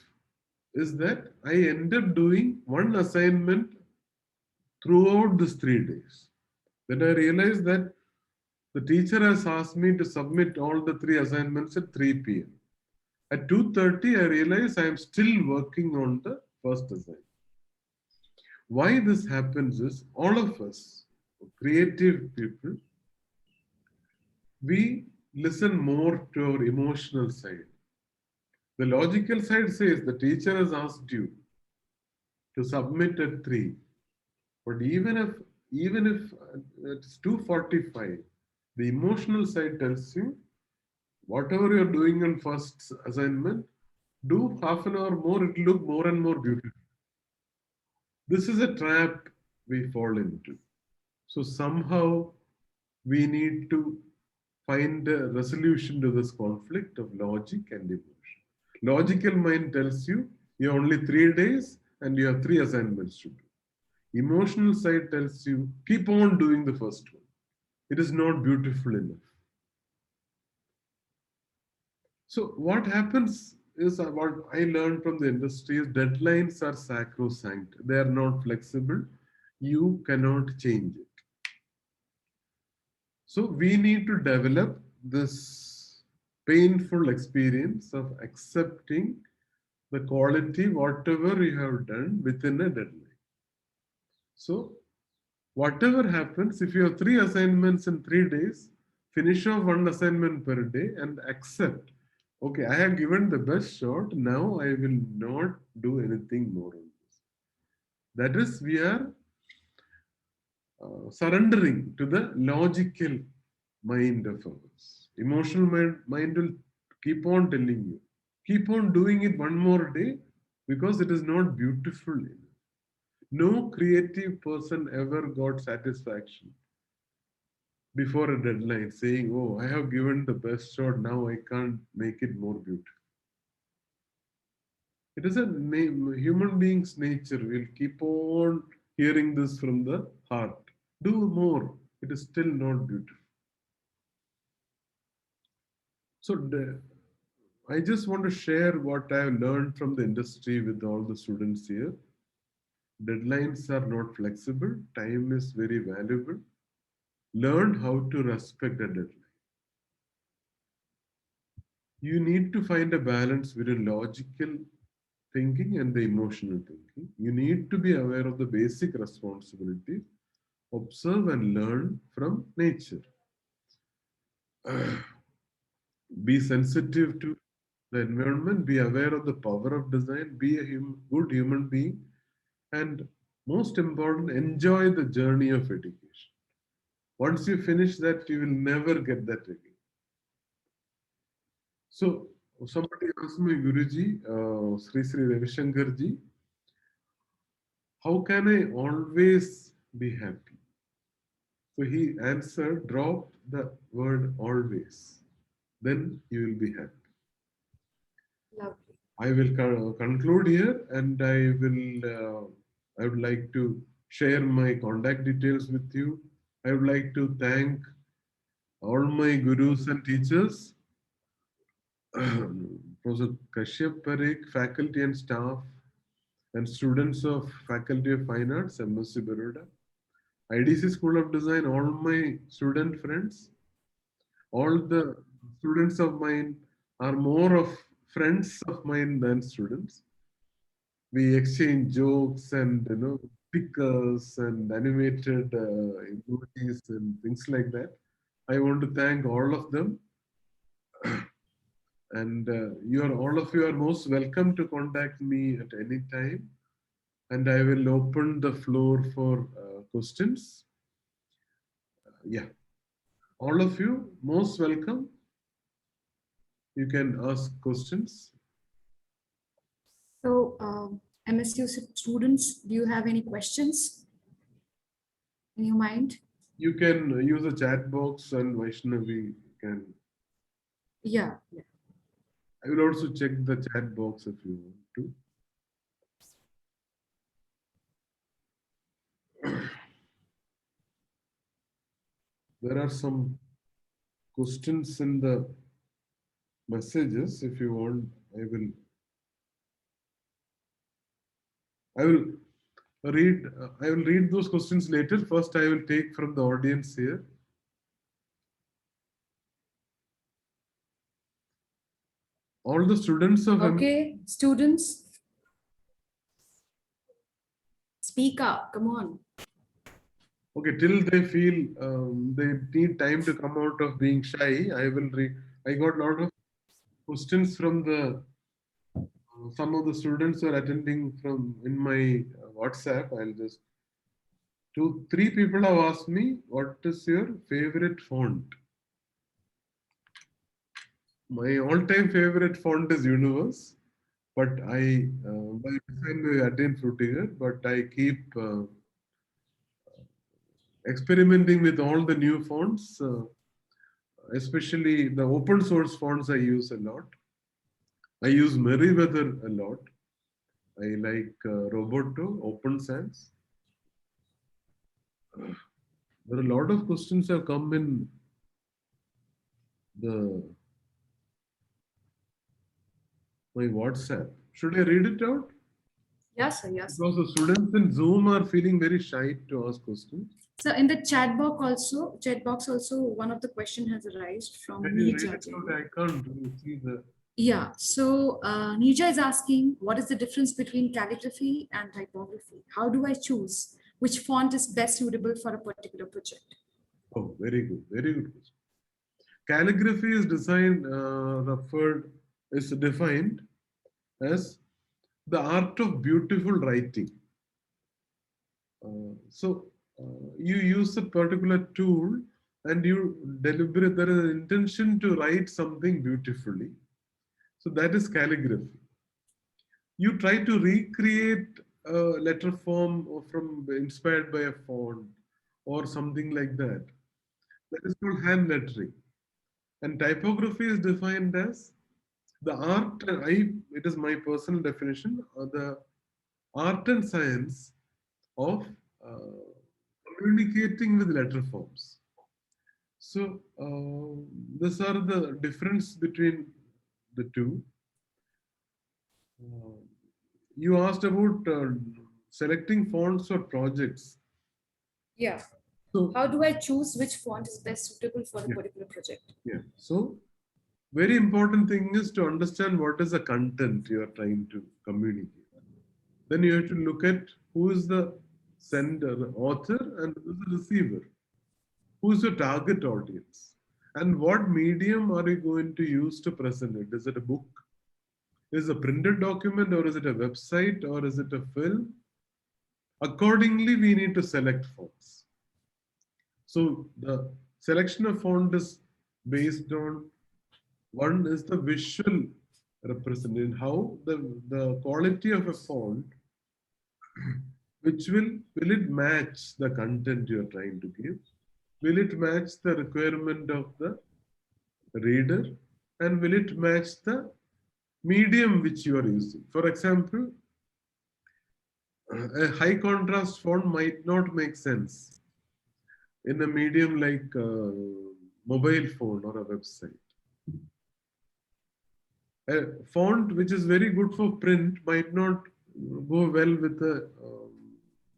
is that I end up doing 1 assignment throughout these 3 days. Then I realize that the teacher has asked me to submit all the 3 assignments at 3 p.m. At 2:30, I realize I am still working on the first assignment. Why this happens is all of us, creative people, we listen more to our emotional side. The logical side says the teacher has asked you to submit at 3. But even if it's 2:45, the emotional side tells you whatever you're doing on first assignment, do half an hour more, it will look more and more beautiful. This is a trap we fall into. So somehow we need to find a resolution to this conflict of logic and emotion. Logical mind tells you you have only 3 days and you have 3 assignments to do. Emotional side tells you keep on doing the first one. It is not beautiful enough. So what happens is what I learned from the industry is deadlines are sacrosanct. They are not flexible. You cannot change it. So we need to develop this painful experience of accepting the quality, whatever you have done within a deadline. So whatever happens, if you have 3 assignments in 3 days, finish off 1 assignment per day and accept. Okay, I have given the best shot. Now I will not do anything more on this. That is, we are surrendering to the logical mind of ours. Emotional mind will keep on telling you, keep on doing it one more day because it is not beautiful enough. No creative person ever got satisfaction before a deadline saying, oh, I have given the best shot, now I can't make it more beautiful. It is a human being's nature. We'll keep on hearing this from the heart. Do more. It is still not beautiful. So I just want to share what I have learned from the industry with all the students here. Deadlines are not flexible. Time is very valuable. Learn how to respect a deadline. You need to find a balance between logical thinking and the emotional thinking. You need to be aware of the basic responsibility, observe and learn from nature. Be sensitive to the environment, be aware of the power of design, be a good human being, and most important, enjoy the journey of education. Once you finish that, you will never get that again. So, somebody asked me, Guruji, Sri Sri Ravi Shankar ji, how can I always be happy? So he answered, drop the word always, then you will be happy. Lovely. I will conclude here, and I would like to share my contact details with you. I would like to thank all my gurus and teachers, Professor Kashyap Parikh, faculty and staff, and students of Faculty of Fine Arts, MSc Baroda, IDC School of Design, all my student friends, all the students of mine are more of friends of mine than students. We exchange jokes and stickers and animated emojis and things like that. I want to thank all of them. And all of you are most welcome to contact me at any time. And I will open the floor for questions. Yeah, all of you most welcome. You can ask questions. So, MSU students, do you have any questions in your mind? You can use the chat box and Vaishnavi can. Yeah. I will also check the chat box if you want to. There are some questions in the messages. If you want, I will read those questions later. First, I will take from the audience here. All the students of Okay, students, speak up. Come on. Okay, till they feel they need time to come out of being shy, I will read. I got a lot of questions from the some of the students who are attending from in my WhatsApp. I'll just 3 people have asked me, what is your favorite font? My all-time favorite font is Universe, but I attain Frutiger, but I keep experimenting with all the new fonts, especially the open source fonts I use a lot. I use Meriwether a lot. I like Roboto, Open Sans. There are a lot of questions have come in my WhatsApp. Should I read it out? Yes, sir. Yes. Because the students in Zoom are feeling very shy to ask questions. So in the chat box also, one of the question has arisen from Can you read Nija. it out? I can't really see the. Yeah. So Nija is asking, what is the difference between calligraphy and typography? How do I choose which font is best suitable for a particular project? Oh, very good. Very good question. Calligraphy is defined as the art of beautiful writing. You use a particular tool and you deliberate, there is an intention to write something beautifully. So that is calligraphy. You try to recreate a letter form from inspired by a font or something like that. That is called hand lettering. And typography is defined as the art, it is my personal definition, the art and science of communicating with letter forms. So these are the difference between the two. You asked about selecting fonts for projects. Yeah. So how do I choose which font is best suitable for a particular project? Yeah. So very important thing is to understand what is the content you are trying to communicate. Then you have to look at who is the sender, the author, and who is the receiver. Who is your target audience? And what medium are you going to use to present it? Is it a book? Is it a printed document, or is it a website, or is it a film? Accordingly, we need to select fonts. So the selection of font is based on, one is the visual representation, how the quality of a font, which will it match the content you are trying to give? Will it match the requirement of the reader? And will it match the medium which you are using? For example, a high contrast font might not make sense in a medium like mobile phone or a website. A font which is very good for print might not go well with a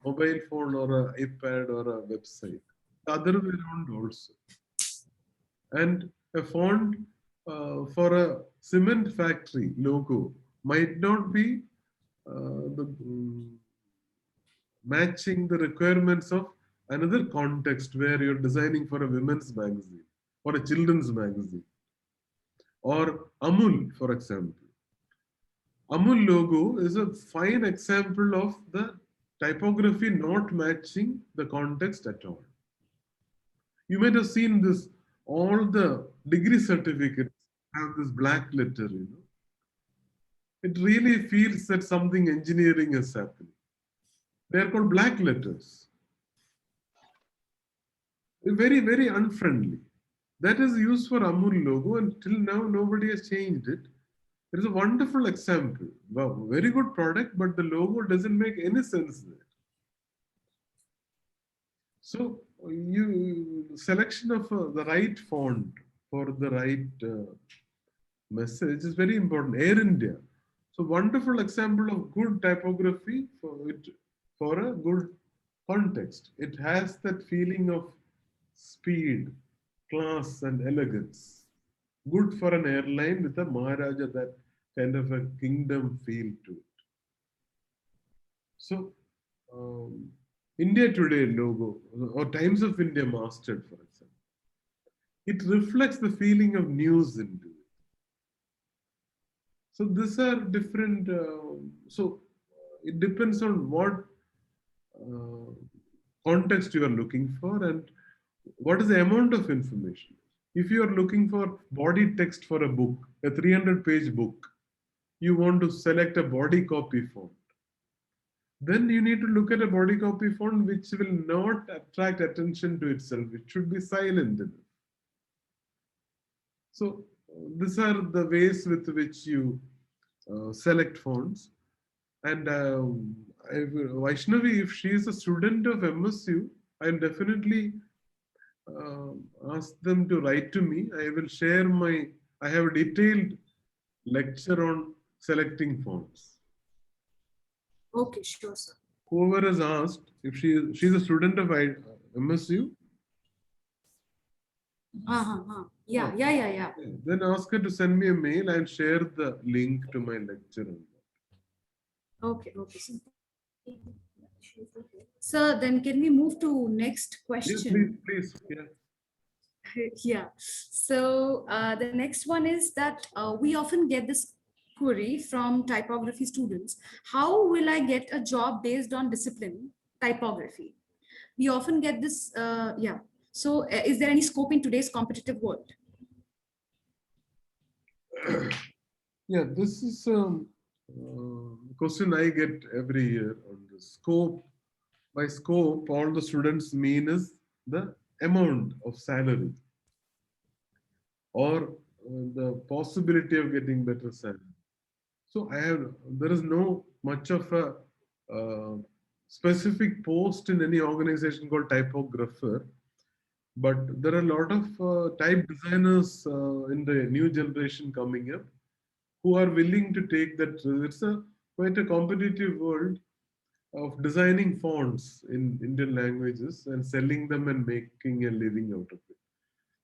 mobile phone or an iPad or a website. The other way around also. And a font for a cement factory logo might not be matching the requirements of another context where you're designing for a women's magazine or a children's magazine. Or Amul, for example. Amul logo is a fine example of the typography not matching the context at all. You might have seen this, all the degree certificates have this black letter, you know. It really feels that something engineering is happening. They are called black letters. Very, very unfriendly. That is used for Amul logo, and till now nobody has changed it. It is a wonderful example. Wow, very good product, but the logo doesn't make any sense there. So selection of the right font for the right message is very important. Air India. So wonderful example of good typography for a good context. It has that feeling of speed, class, and elegance. Good for an airline with a Maharaja, that kind of a kingdom feel to it. So India Today logo or Times of India masthead, for example, it reflects the feeling of news into it. So these are different. So it depends on what context you are looking for and what is the amount of information. If you are looking for body text for a book, a 300-page book, you want to select a body copy font. Then you need to look at a body copy font which will not attract attention to itself. It should be silent enough. So these are the ways with which you select fonts. And Vaishnavi, if she is a student of MSU, I'll definitely ask them to write to me. I will share I have a detailed lecture on selecting fonts. Okay, sure, sir. Whoever has asked, if she's a student of MSU. Yeah. Then ask her to send me a mail and share the link to my lecture. Okay. Sir, then can we move to next question? Yes, please. Yeah. Yeah. So the next one is that we often get this query from typography students. How will I get a job based on discipline, typography? We often get this, yeah. So is there any scope in today's competitive world? Yeah, this is a question I get every year on the scope. By scope, all the students mean is the amount of salary or the possibility of getting better salary. So there is no much of a specific post in any organization called typographer, but there are a lot of type designers in the new generation coming up who are willing to take that. It's quite a competitive world of designing fonts in Indian languages and selling them and making a living out of it.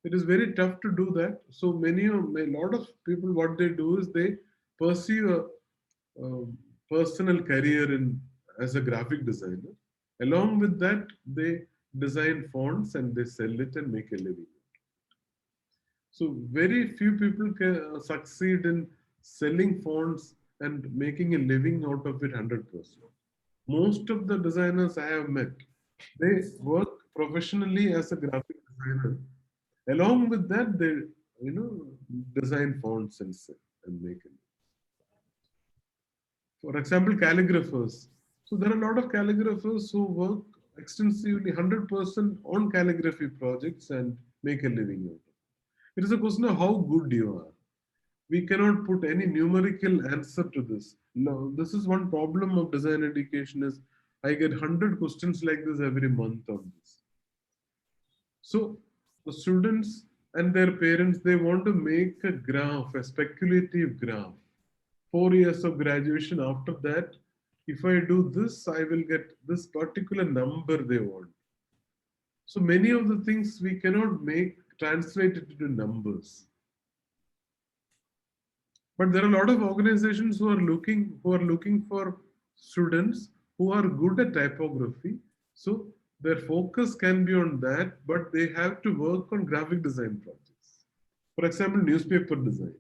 It is very tough to do that. So a lot of people, what they do is they pursue a personal career in as a graphic designer. Along with that, they design fonts and they sell it and make a living. So very few people can succeed in selling fonts and making a living out of it 100%. Most of the designers I have met, they work professionally as a graphic designer. Along with that, they design fonts and sell and make it. For example, calligraphers. So there are a lot of calligraphers who work extensively 100% on calligraphy projects and make a living out of it. It is a question of how good you are. We cannot put any numerical answer to this. No, this is one problem of design education is I get 100 questions like this every month on this. So the students and their parents, they want to make a graph, a speculative graph. 4 years of graduation, after that, if I do this, I will get this particular number they want. So many of the things we cannot make translated into numbers. But there are a lot of organizations who are looking for students who are good at typography. So their focus can be on that, but they have to work on graphic design projects. For example, newspaper design,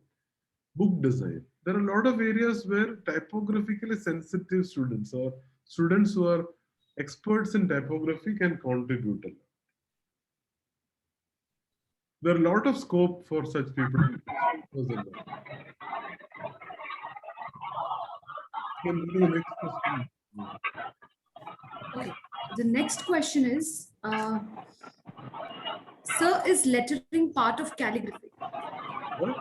book design. There are a lot of areas where typographically sensitive students or students who are experts in typography can contribute a lot. There are a lot of scope for such people. Okay. The next question is, sir, is lettering part of calligraphy? What?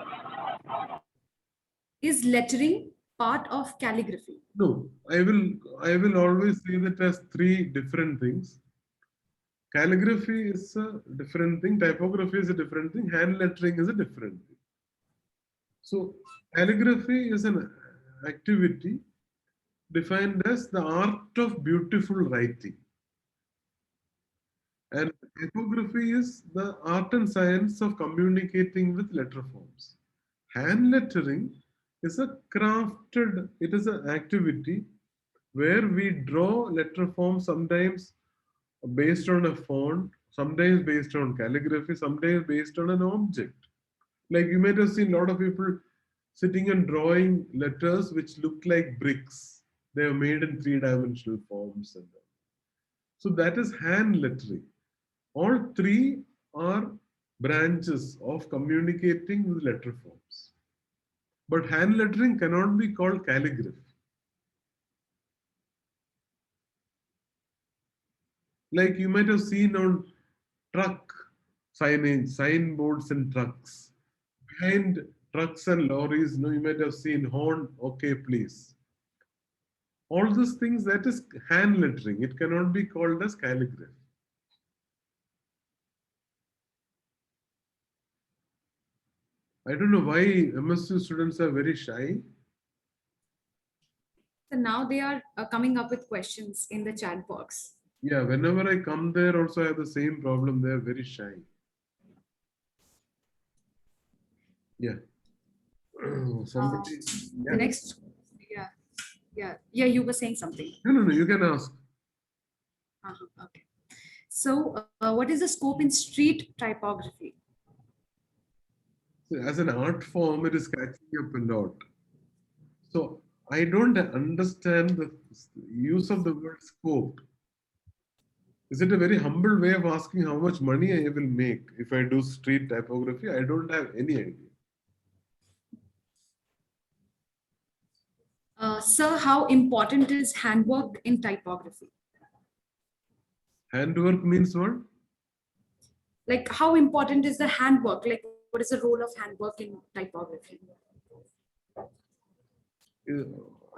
Is lettering part of calligraphy? No, I will always say that as three different things. Calligraphy is a different thing, typography is a different thing, hand lettering is a different thing. So calligraphy is an activity defined as the art of beautiful writing. And typography is the art and science of communicating with letter forms. Hand lettering is a crafted, it is an activity where we draw letter forms sometimes based on a font, sometimes based on calligraphy, sometimes based on an object. Like you might have seen a lot of people sitting and drawing letters which look like bricks. They are made in three-dimensional forms. And so that is hand lettering. All three are branches of communicating with letter forms. But hand lettering cannot be called calligraphy. Like you might have seen on truck signage, signboards and trucks. Behind trucks and lorries, you might have seen horn, okay, please. All these things, that is hand lettering. It cannot be called as calligraphy. I don't know why MSc students are very shy. So now they are coming up with questions in the chat box. Yeah, whenever I come there, also I have the same problem. They are very shy. Yeah. Somebody. Yeah. The next, you were saying something. No, you can ask. Okay. So, what is the scope in street typography? As an art form, it is catching up a lot. So I don't understand the use of the word scope. Is it a very humble way of asking how much money I will make if I do street typography? I don't have any idea. Sir, how important is handwork in typography? Handwork means what? Like, how important is the handwork? Like, what is the role of handwork in typography?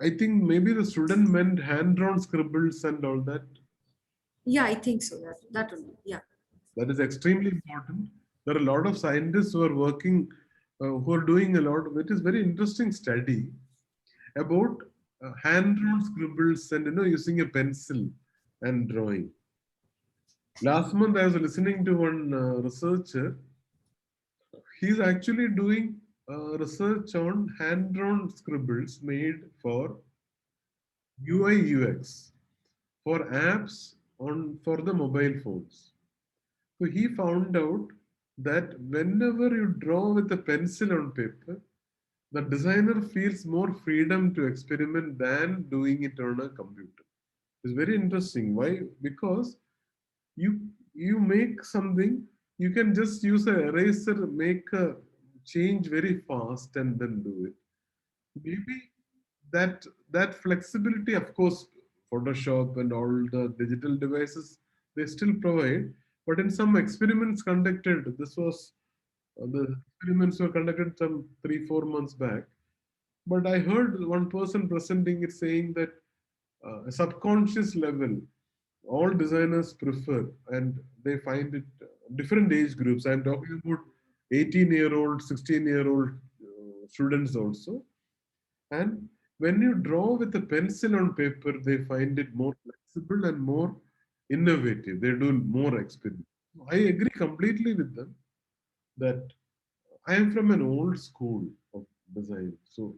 I think maybe the student meant hand-drawn scribbles and all that. Yeah, I think so. That only. Yeah. That is extremely important. There are a lot of scientists who are working, who are doing a lot. It is very interesting study about hand-drawn scribbles and using a pencil and drawing. Last month I was listening to one researcher he's actually doing research on hand-drawn scribbles made for UI UX for apps on for the mobile phones. So he found out that whenever you draw with a pencil on paper, the designer feels more freedom to experiment than doing it on a computer. It's very interesting. Why? Because you you make something, you can just use an eraser, make a change very fast, and then do it. Maybe that flexibility, of course, Photoshop and all the digital devices they still provide. But in some experiments conducted, this was the experiments were conducted some 3 4 months back. But I heard one person presenting it saying that a subconscious level, all designers prefer, and they find it different age groups. I'm talking about 18-year-old, 16-year-old students also. And when you draw with a pencil on paper, they find it more flexible and more innovative. They do more experiments. I agree completely with them that I am from an old school of design. So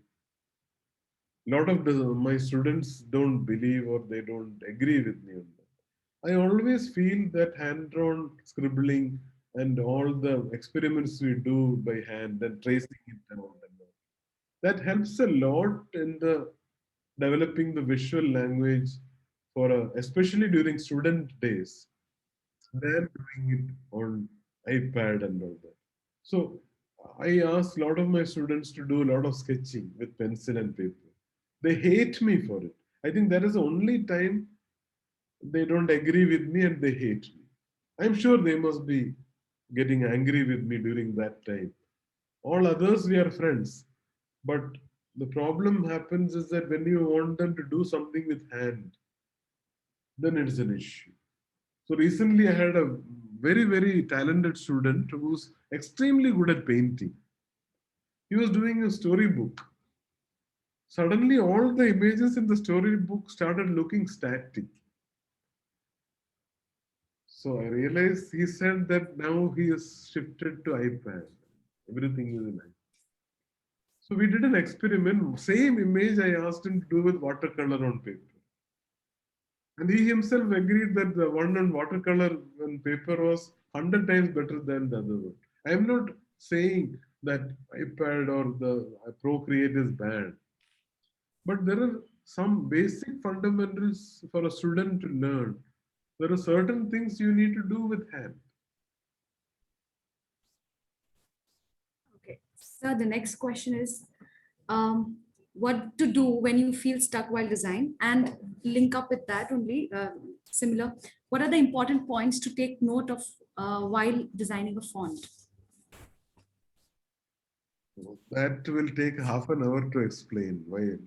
a lot of my students don't believe or they don't agree with me on that. I always feel that hand-drawn scribbling and all the experiments we do by hand and tracing it out and all, that helps a lot in the developing the visual language for especially during student days than doing it on iPad and all that. So I ask a lot of my students to do a lot of sketching with pencil and paper. They hate me for it. I think that is the only time they don't agree with me and they hate me. I'm sure they must be getting angry with me during that time. All others, we are friends. But the problem happens is that when you want them to do something with hand, then it's an issue. So recently I had a very, very talented student who's extremely good at painting. He was doing a storybook. Suddenly all the images in the storybook started looking static. So I realized he said that now he has shifted to iPad. Everything is in iPad. So we did an experiment. Same image I asked him to do with watercolor on paper. And he himself agreed that the one on watercolor on paper was 100 times better than the other one. I am not saying that iPad or the Procreate is bad. But there are some basic fundamentals for a student to learn. There are certain things you need to do with hand. Okay. So the next question is, what to do when you feel stuck while design, and link up with that only, similar. What are the important points to take note of while designing a font? That will take half an hour to explain why.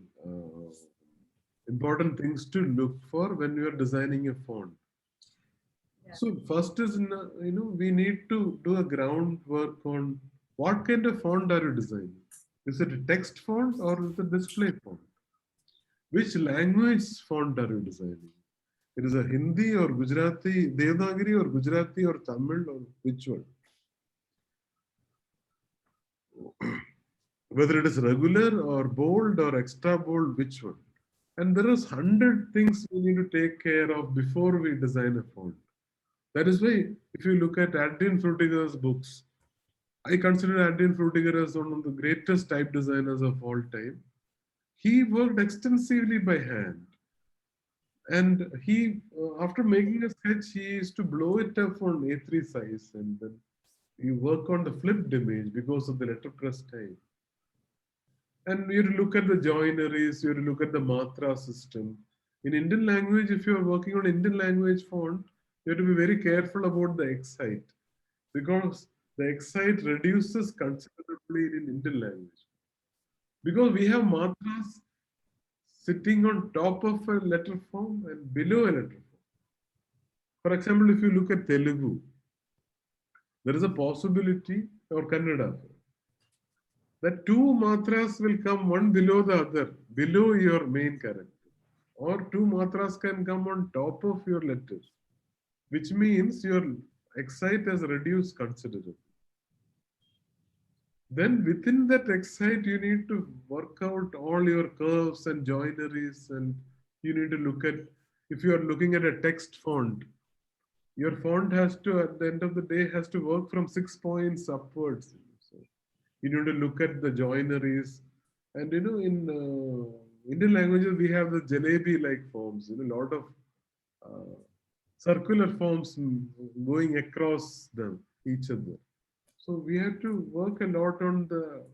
Important things to look for when you are designing a font. Yeah. So first is, we need to do a groundwork on what kind of font are you designing? Is it a text font or is it a display font? Which language font are you designing? It is a Hindi or Gujarati, Devanagari or Gujarati or Tamil or which one? Whether it is regular or bold or extra bold, which one? And there is 100 things we need to take care of before we design a font. That is why, if you look at Adrian Frutiger's books, I consider Adrian Frutiger as one of the greatest type designers of all time. He worked extensively by hand. And he, after making a sketch, he used to blow it up on A3 size and then you work on the flipped image because of the letterpress time. And you look at the joineries, you look at the matra system. In Indian language, if you are working on Indian language font, you have to be very careful about the X height because the X height reduces considerably in Indian language. Because we have matras sitting on top of a letter form and below a letter form. For example, if you look at Telugu, there is a possibility, or Kannada, that two matras will come one below the other, below your main character. Or two matras can come on top of your letter, which means your X height has reduced considerably. Then within that Excite, you need to work out all your curves and joineries, and you need to look at, if you are looking at a text font, your font has to, at the end of the day, has to work from 6 points upwards. So you need to look at the joineries. And in Indian languages, we have the jalebi-like forms, a lot of circular forms going across them, each other. So we have to work a lot on the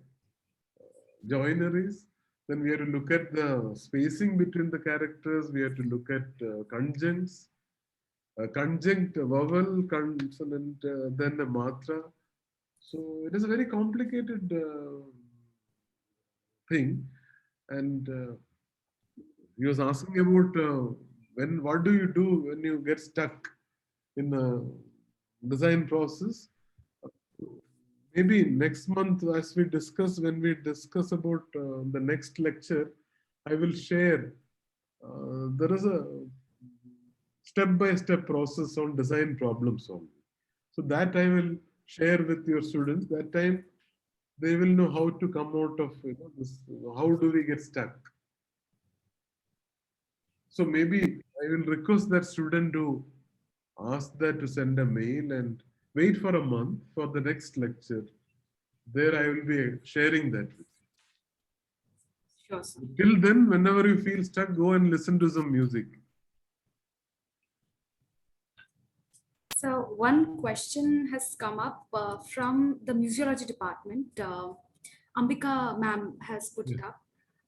joineries. Then we have to look at the spacing between the characters. We have to look at conjuncts, conjunct, vowel, consonant, then the matra. So it is a very complicated thing. And he was asking about what do you do when you get stuck in the design process. Maybe next month, as we discuss, when we discuss about the next lecture, I will share. There is a step-by-step process on design problem solving. So that I will share with your students. That time they will know how to come out of this. How do we get stuck? So maybe I will request that student to ask that to send a mail and wait for a month for the next lecture. There I will be sharing that with you. Sure, sir. Till then, whenever you feel stuck, go and listen to some music. So one question has come up from the museology department. Ambika ma'am has put it up.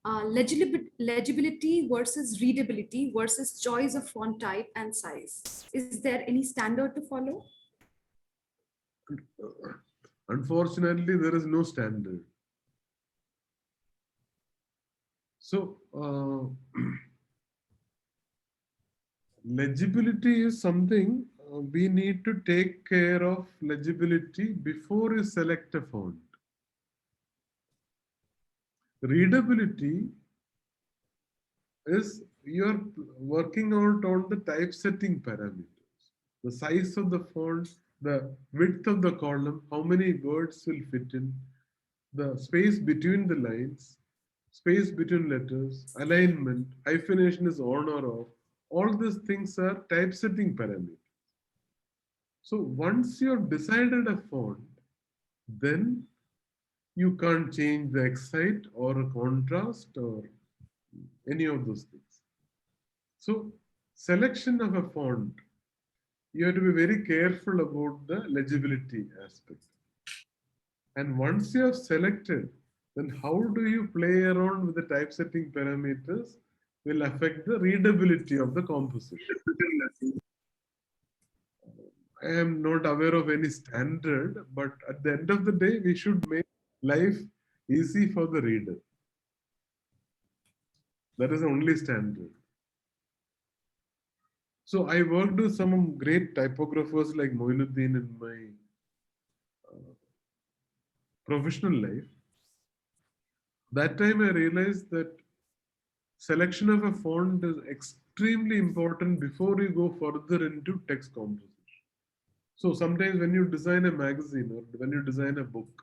Legibility versus readability versus choice of font type and size. Is there any standard to follow? Unfortunately, there is no standard. So, legibility is something we need to take care of legibility before you select a font. Readability is you're working out on the typesetting parameters, the size of the font, the width of the column, how many words will fit in, the space between the lines, space between letters, alignment, hyphenation is on or off. All these things are typesetting parameters. So once you've decided a font, then you can't change the excite or a contrast or any of those things. So selection of a font, you have to be very careful about the legibility aspect. And once you have selected, then how do you play around with the typesetting parameters will affect the readability of the composition. I am not aware of any standard, but at the end of the day, we should make life easy for the reader. That is the only standard. So I worked with some great typographers like Moinuddin in my professional life. That time I realized that selection of a font is extremely important before you go further into text composition. So sometimes when you design a magazine or when you design a book,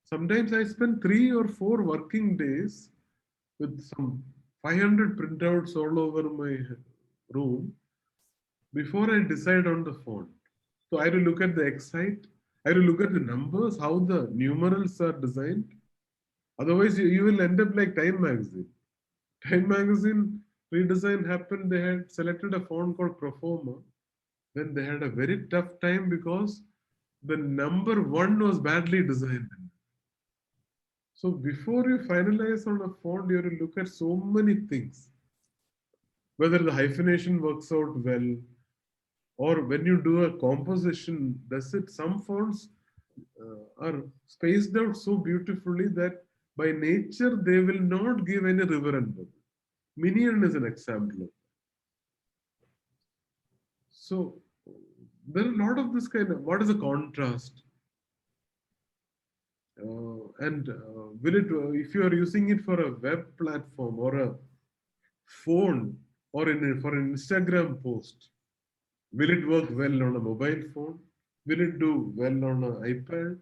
sometimes I spend 3 or 4 working days with some 500 printouts all over my room before I decide on the font. So I have to look at the excite, I have to look at the numbers, how the numerals are designed. Otherwise, you will end up like Time Magazine. Time Magazine redesign happened. They had selected a font called Proforma. Then they had a very tough time because the number 1 was badly designed. So before you finalize on a font, you have to look at so many things. Whether the hyphenation works out well, or when you do a composition, does it? Some fonts are spaced out so beautifully that by nature they will not give any reverend bubble. Minion is an example of that. So there are a lot of this kind of, what is a contrast? Will it, if you are using it for a web platform or a phone or for an Instagram post, will it work well on a mobile phone? Will it do well on an iPad?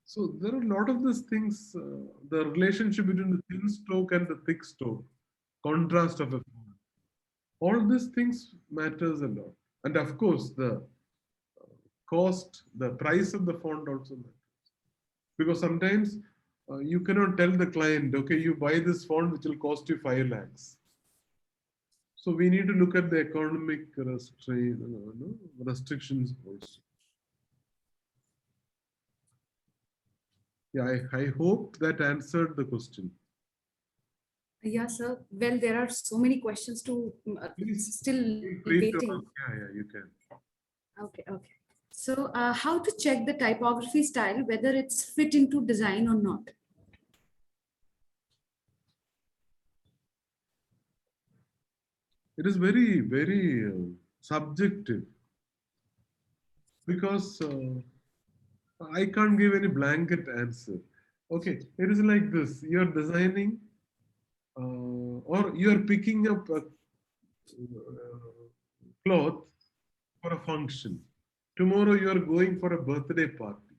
So there are a lot of these things, the relationship between the thin stroke and the thick stroke, contrast of a font. All these things matters a lot. And of course, the cost, the price of the font also matters. Because sometimes you cannot tell the client, okay, you buy this font which will cost you 5 lakhs. So we need to look at the economic restrictions also. Yeah, I hope that answered the question. Yeah, sir. Well, there are so many questions to Please still feel free to waiting. ask. Yeah, you can. Okay, okay. So how to check the typography style, whether it's fit into design or not? It is very, very subjective because I can't give any blanket answer. Okay, it is like this: you're designing, or you're picking up a cloth for a function. Tomorrow you're going for a birthday party.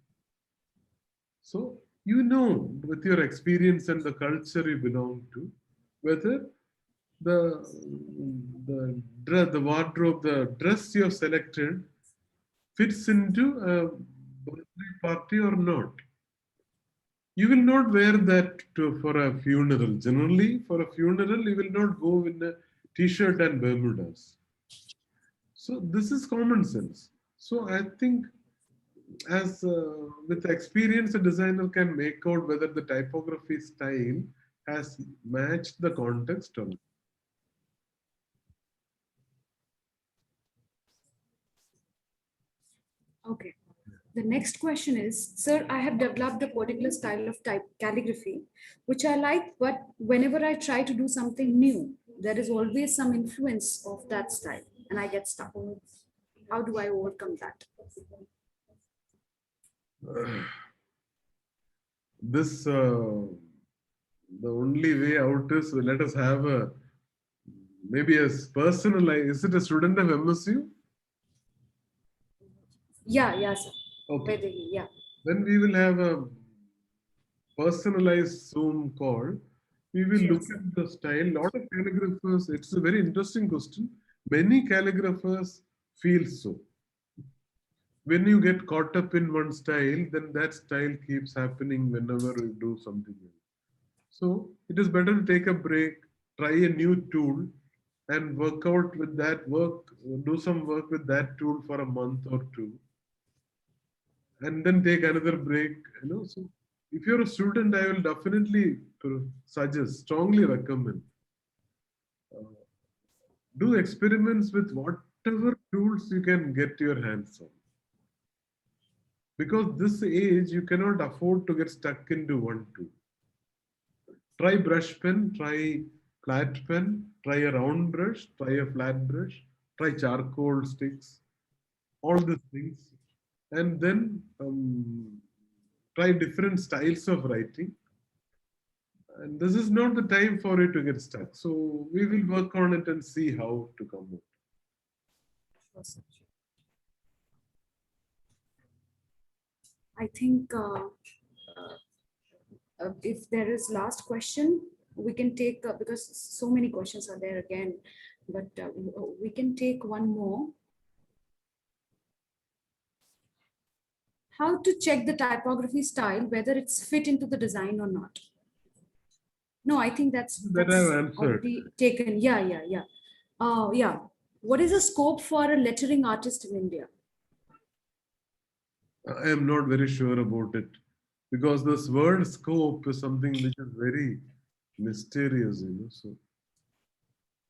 So you know, with your experience and the culture you belong to, whether the wardrobe, the dress you have selected fits into a birthday party or not. You will not wear that for a funeral. Generally, for a funeral, you will not go in a t-shirt and Bermudas. So this is common sense. So I think as with experience, a designer can make out whether the typography style has matched the context or not. Okay. The next question is, sir, I have developed a particular style of type calligraphy, which I like, but whenever I try to do something new, there is always some influence of that style and I get stuck. How do I overcome that? This the only way out is let us have a maybe as personalized. Is it a student of MSU? Yeah, yeah, sir. Okay. Yeah. Then we will have a personalized Zoom call. We will Sure, look sir. at the style. A lot of calligraphers, it's a very interesting question. Many calligraphers feel so. When you get caught up in one style, then that style keeps happening whenever you do something else. So it is better to take a break, try a new tool, and work out with that work, do some work with that tool for a month or two, and then take another break. So if you're a student, I will definitely suggest, strongly recommend, do experiments with whatever tools you can get your hands on. Because this age, you cannot afford to get stuck into one tool. Try brush pen, try flat pen, try a round brush, try a flat brush, try charcoal sticks, all these things. And then try different styles of writing. And this is not the time for it to get stuck. So we will work on it and see how to come out. I think if there is last question, we can take, because so many questions are there again, but we can take one more. How to check the typography style, whether it's fit into the design or not? No, I think that's That I've answered. already taken. Yeah, yeah, yeah. Yeah. What is the scope for a lettering artist in India? I am not very sure about it because this word scope is something which is very mysterious, So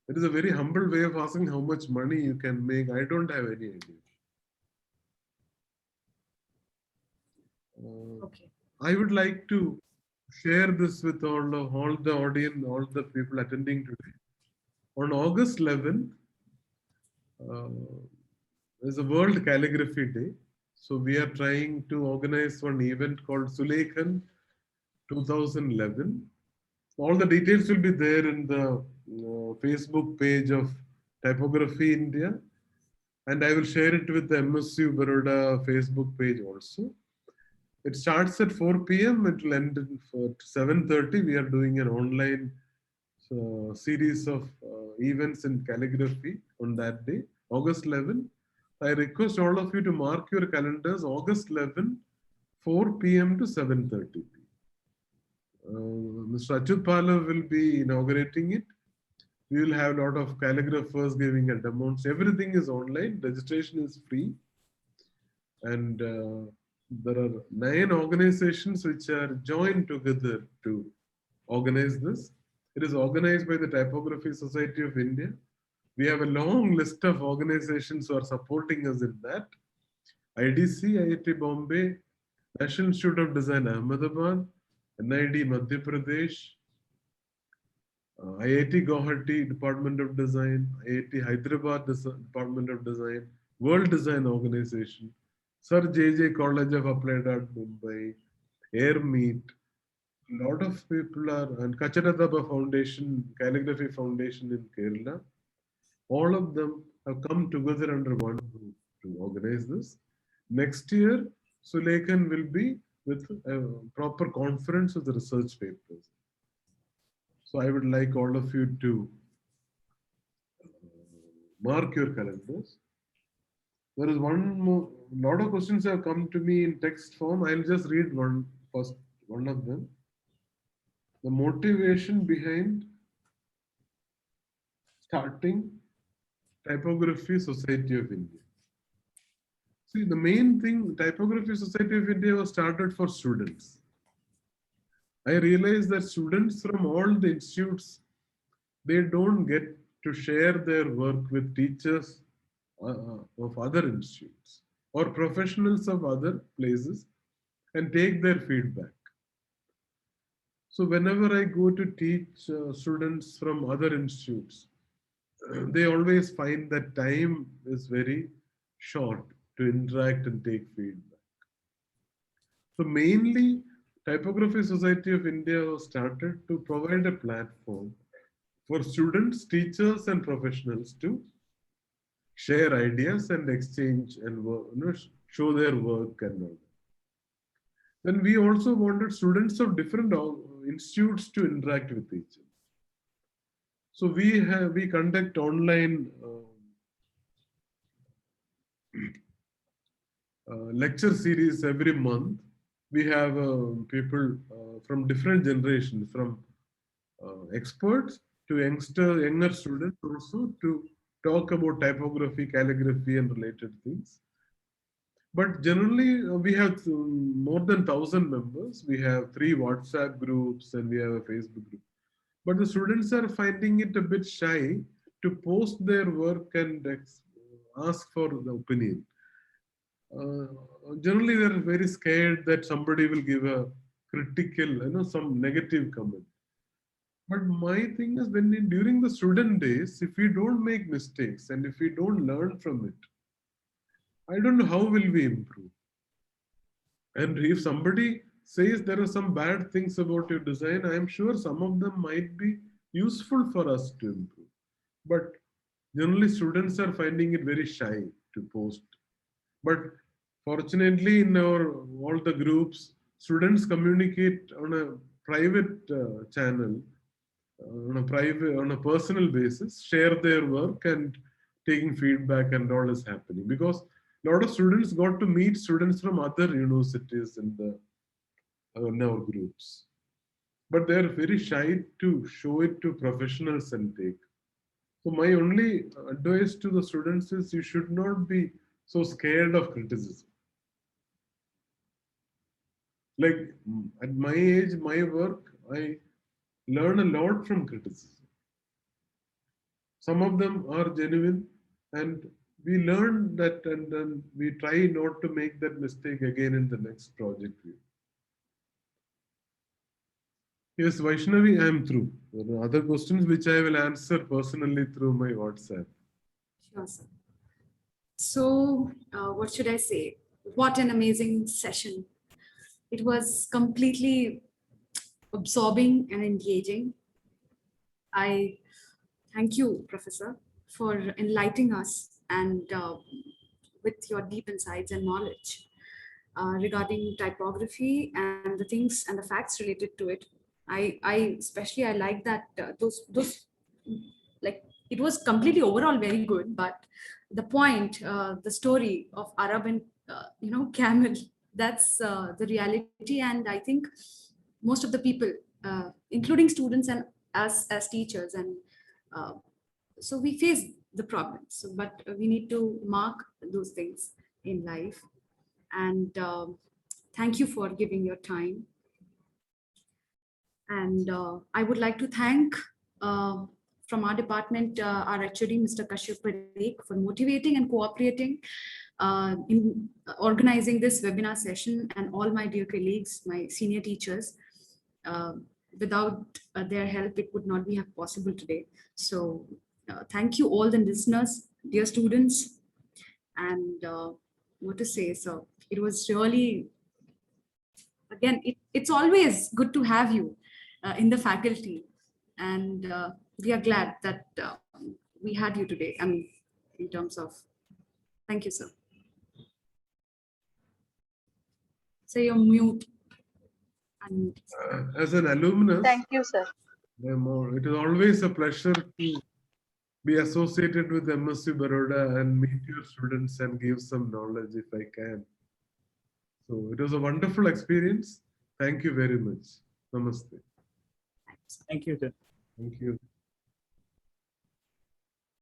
it is a very humble way of asking how much money you can make. I don't have any idea. Okay. I would like to share this with all the audience, all the people attending today. On August 11th, there's a World Calligraphy Day. So we are trying to organize one event called Sulekhan 2011. All the details will be there in the Facebook page of Typography India. And I will share it with the MSU Baroda Facebook page also. It starts at 4 p.m. It will end for 7:30. We are doing an online series of events in calligraphy on that day, August 11. I request all of you to mark your calendars, August 11, 4 p.m. to 7:30. Mr. Achyut Pala will be inaugurating it. We will have a lot of calligraphers giving a demos. Everything is online. Registration is free. And there are 9 organizations which are joined together to organize this. It is organized by the Typography Society of India. We have a long list of organizations who are supporting us in that. IDC, IIT Bombay, National Institute of Design Ahmedabad, NID Madhya Pradesh, IIT Guwahati Department of Design, IIT Hyderabad Department of Design, World Design Organization, Sir J.J. College of Applied Art Mumbai, AirMeet. A lot of people are, and Kacharadaba Foundation, Calligraphy Foundation in Kerala. All of them have come together under one group to organize this. Next year, Sulekhan will be with a proper conference of the research papers. So I would like all of you to mark your calendars. There is one more, lot of questions have come to me in text form. I'll just read one of them. The motivation behind starting Typography Society of India. See, the main thing, Typography Society of India was started for students. I realized that students from all the institutes, they don't get to share their work with teachers of other institutes or professionals of other places and take their feedback. So whenever I go to teach students from other institutes, they always find that time is very short to interact and take feedback. So mainly, Typography Society of India was started to provide a platform for students, teachers, and professionals to share ideas and exchange and show their work and all. Then we also wanted students of different institutes to interact with each other. So we conduct online lecture series every month. We have people from different generations, from experts to younger students also, to talk about typography, calligraphy, and related things. But generally, we have more than 1,000 members. We have 3 WhatsApp groups and we have a Facebook group. But the students are finding it a bit shy to post their work and ask for the opinion. Generally, they're very scared that somebody will give a critical, some negative comment. But my thing is, during the student days, if we don't make mistakes and if we don't learn from it, I don't know how will we improve. And if somebody says there are some bad things about your design, I am sure some of them might be useful for us to improve. But generally, students are finding it very shy to post. But fortunately, in all the groups, students communicate on a private channel, on a personal basis, share their work and taking feedback and all is happening. Because a lot of students got to meet students from other universities in our groups. But they're very shy to show it to professionals and take. So my only advice to the students is you should not be so scared of criticism. Like at my age, my work, I learn a lot from criticism. Some of them are genuine and we learn that and then we try not to make that mistake again in the next project. Yes, Vaishnavi, I am through. There are other questions which I will answer personally through my WhatsApp. Sure, sir. So, what should I say? What an amazing session. It was completely absorbing and engaging. I thank you, Professor, for enlightening us and with your deep insights and knowledge. regarding typography and the things and the facts related to it. I especially I like that those like it was completely overall very good, but the point, the story of Arab and camel, that's the reality, and I think most of the people, including students and us as teachers, and so we face the problems. So, but we need to mark those things in life. And thank you for giving your time. And I would like to thank from our department, our HOD, Mr. Kashyap Parikh, for motivating and cooperating in organizing this webinar session, and all my dear colleagues, my senior teachers. Without their help, it would not be possible today. So thank you all the listeners, dear students, and what to say. So it was really, again, it's always good to have you in the faculty, and we are glad that we had you today. I mean, in terms of, thank you, sir. So you're mute. And As an alumnus, Thank you, sir. it is always a pleasure to be associated with MSc Baroda and meet your students and give some knowledge if I can. So it was a wonderful experience. Thank you very much. Namaste. Thank you, sir. Thank you.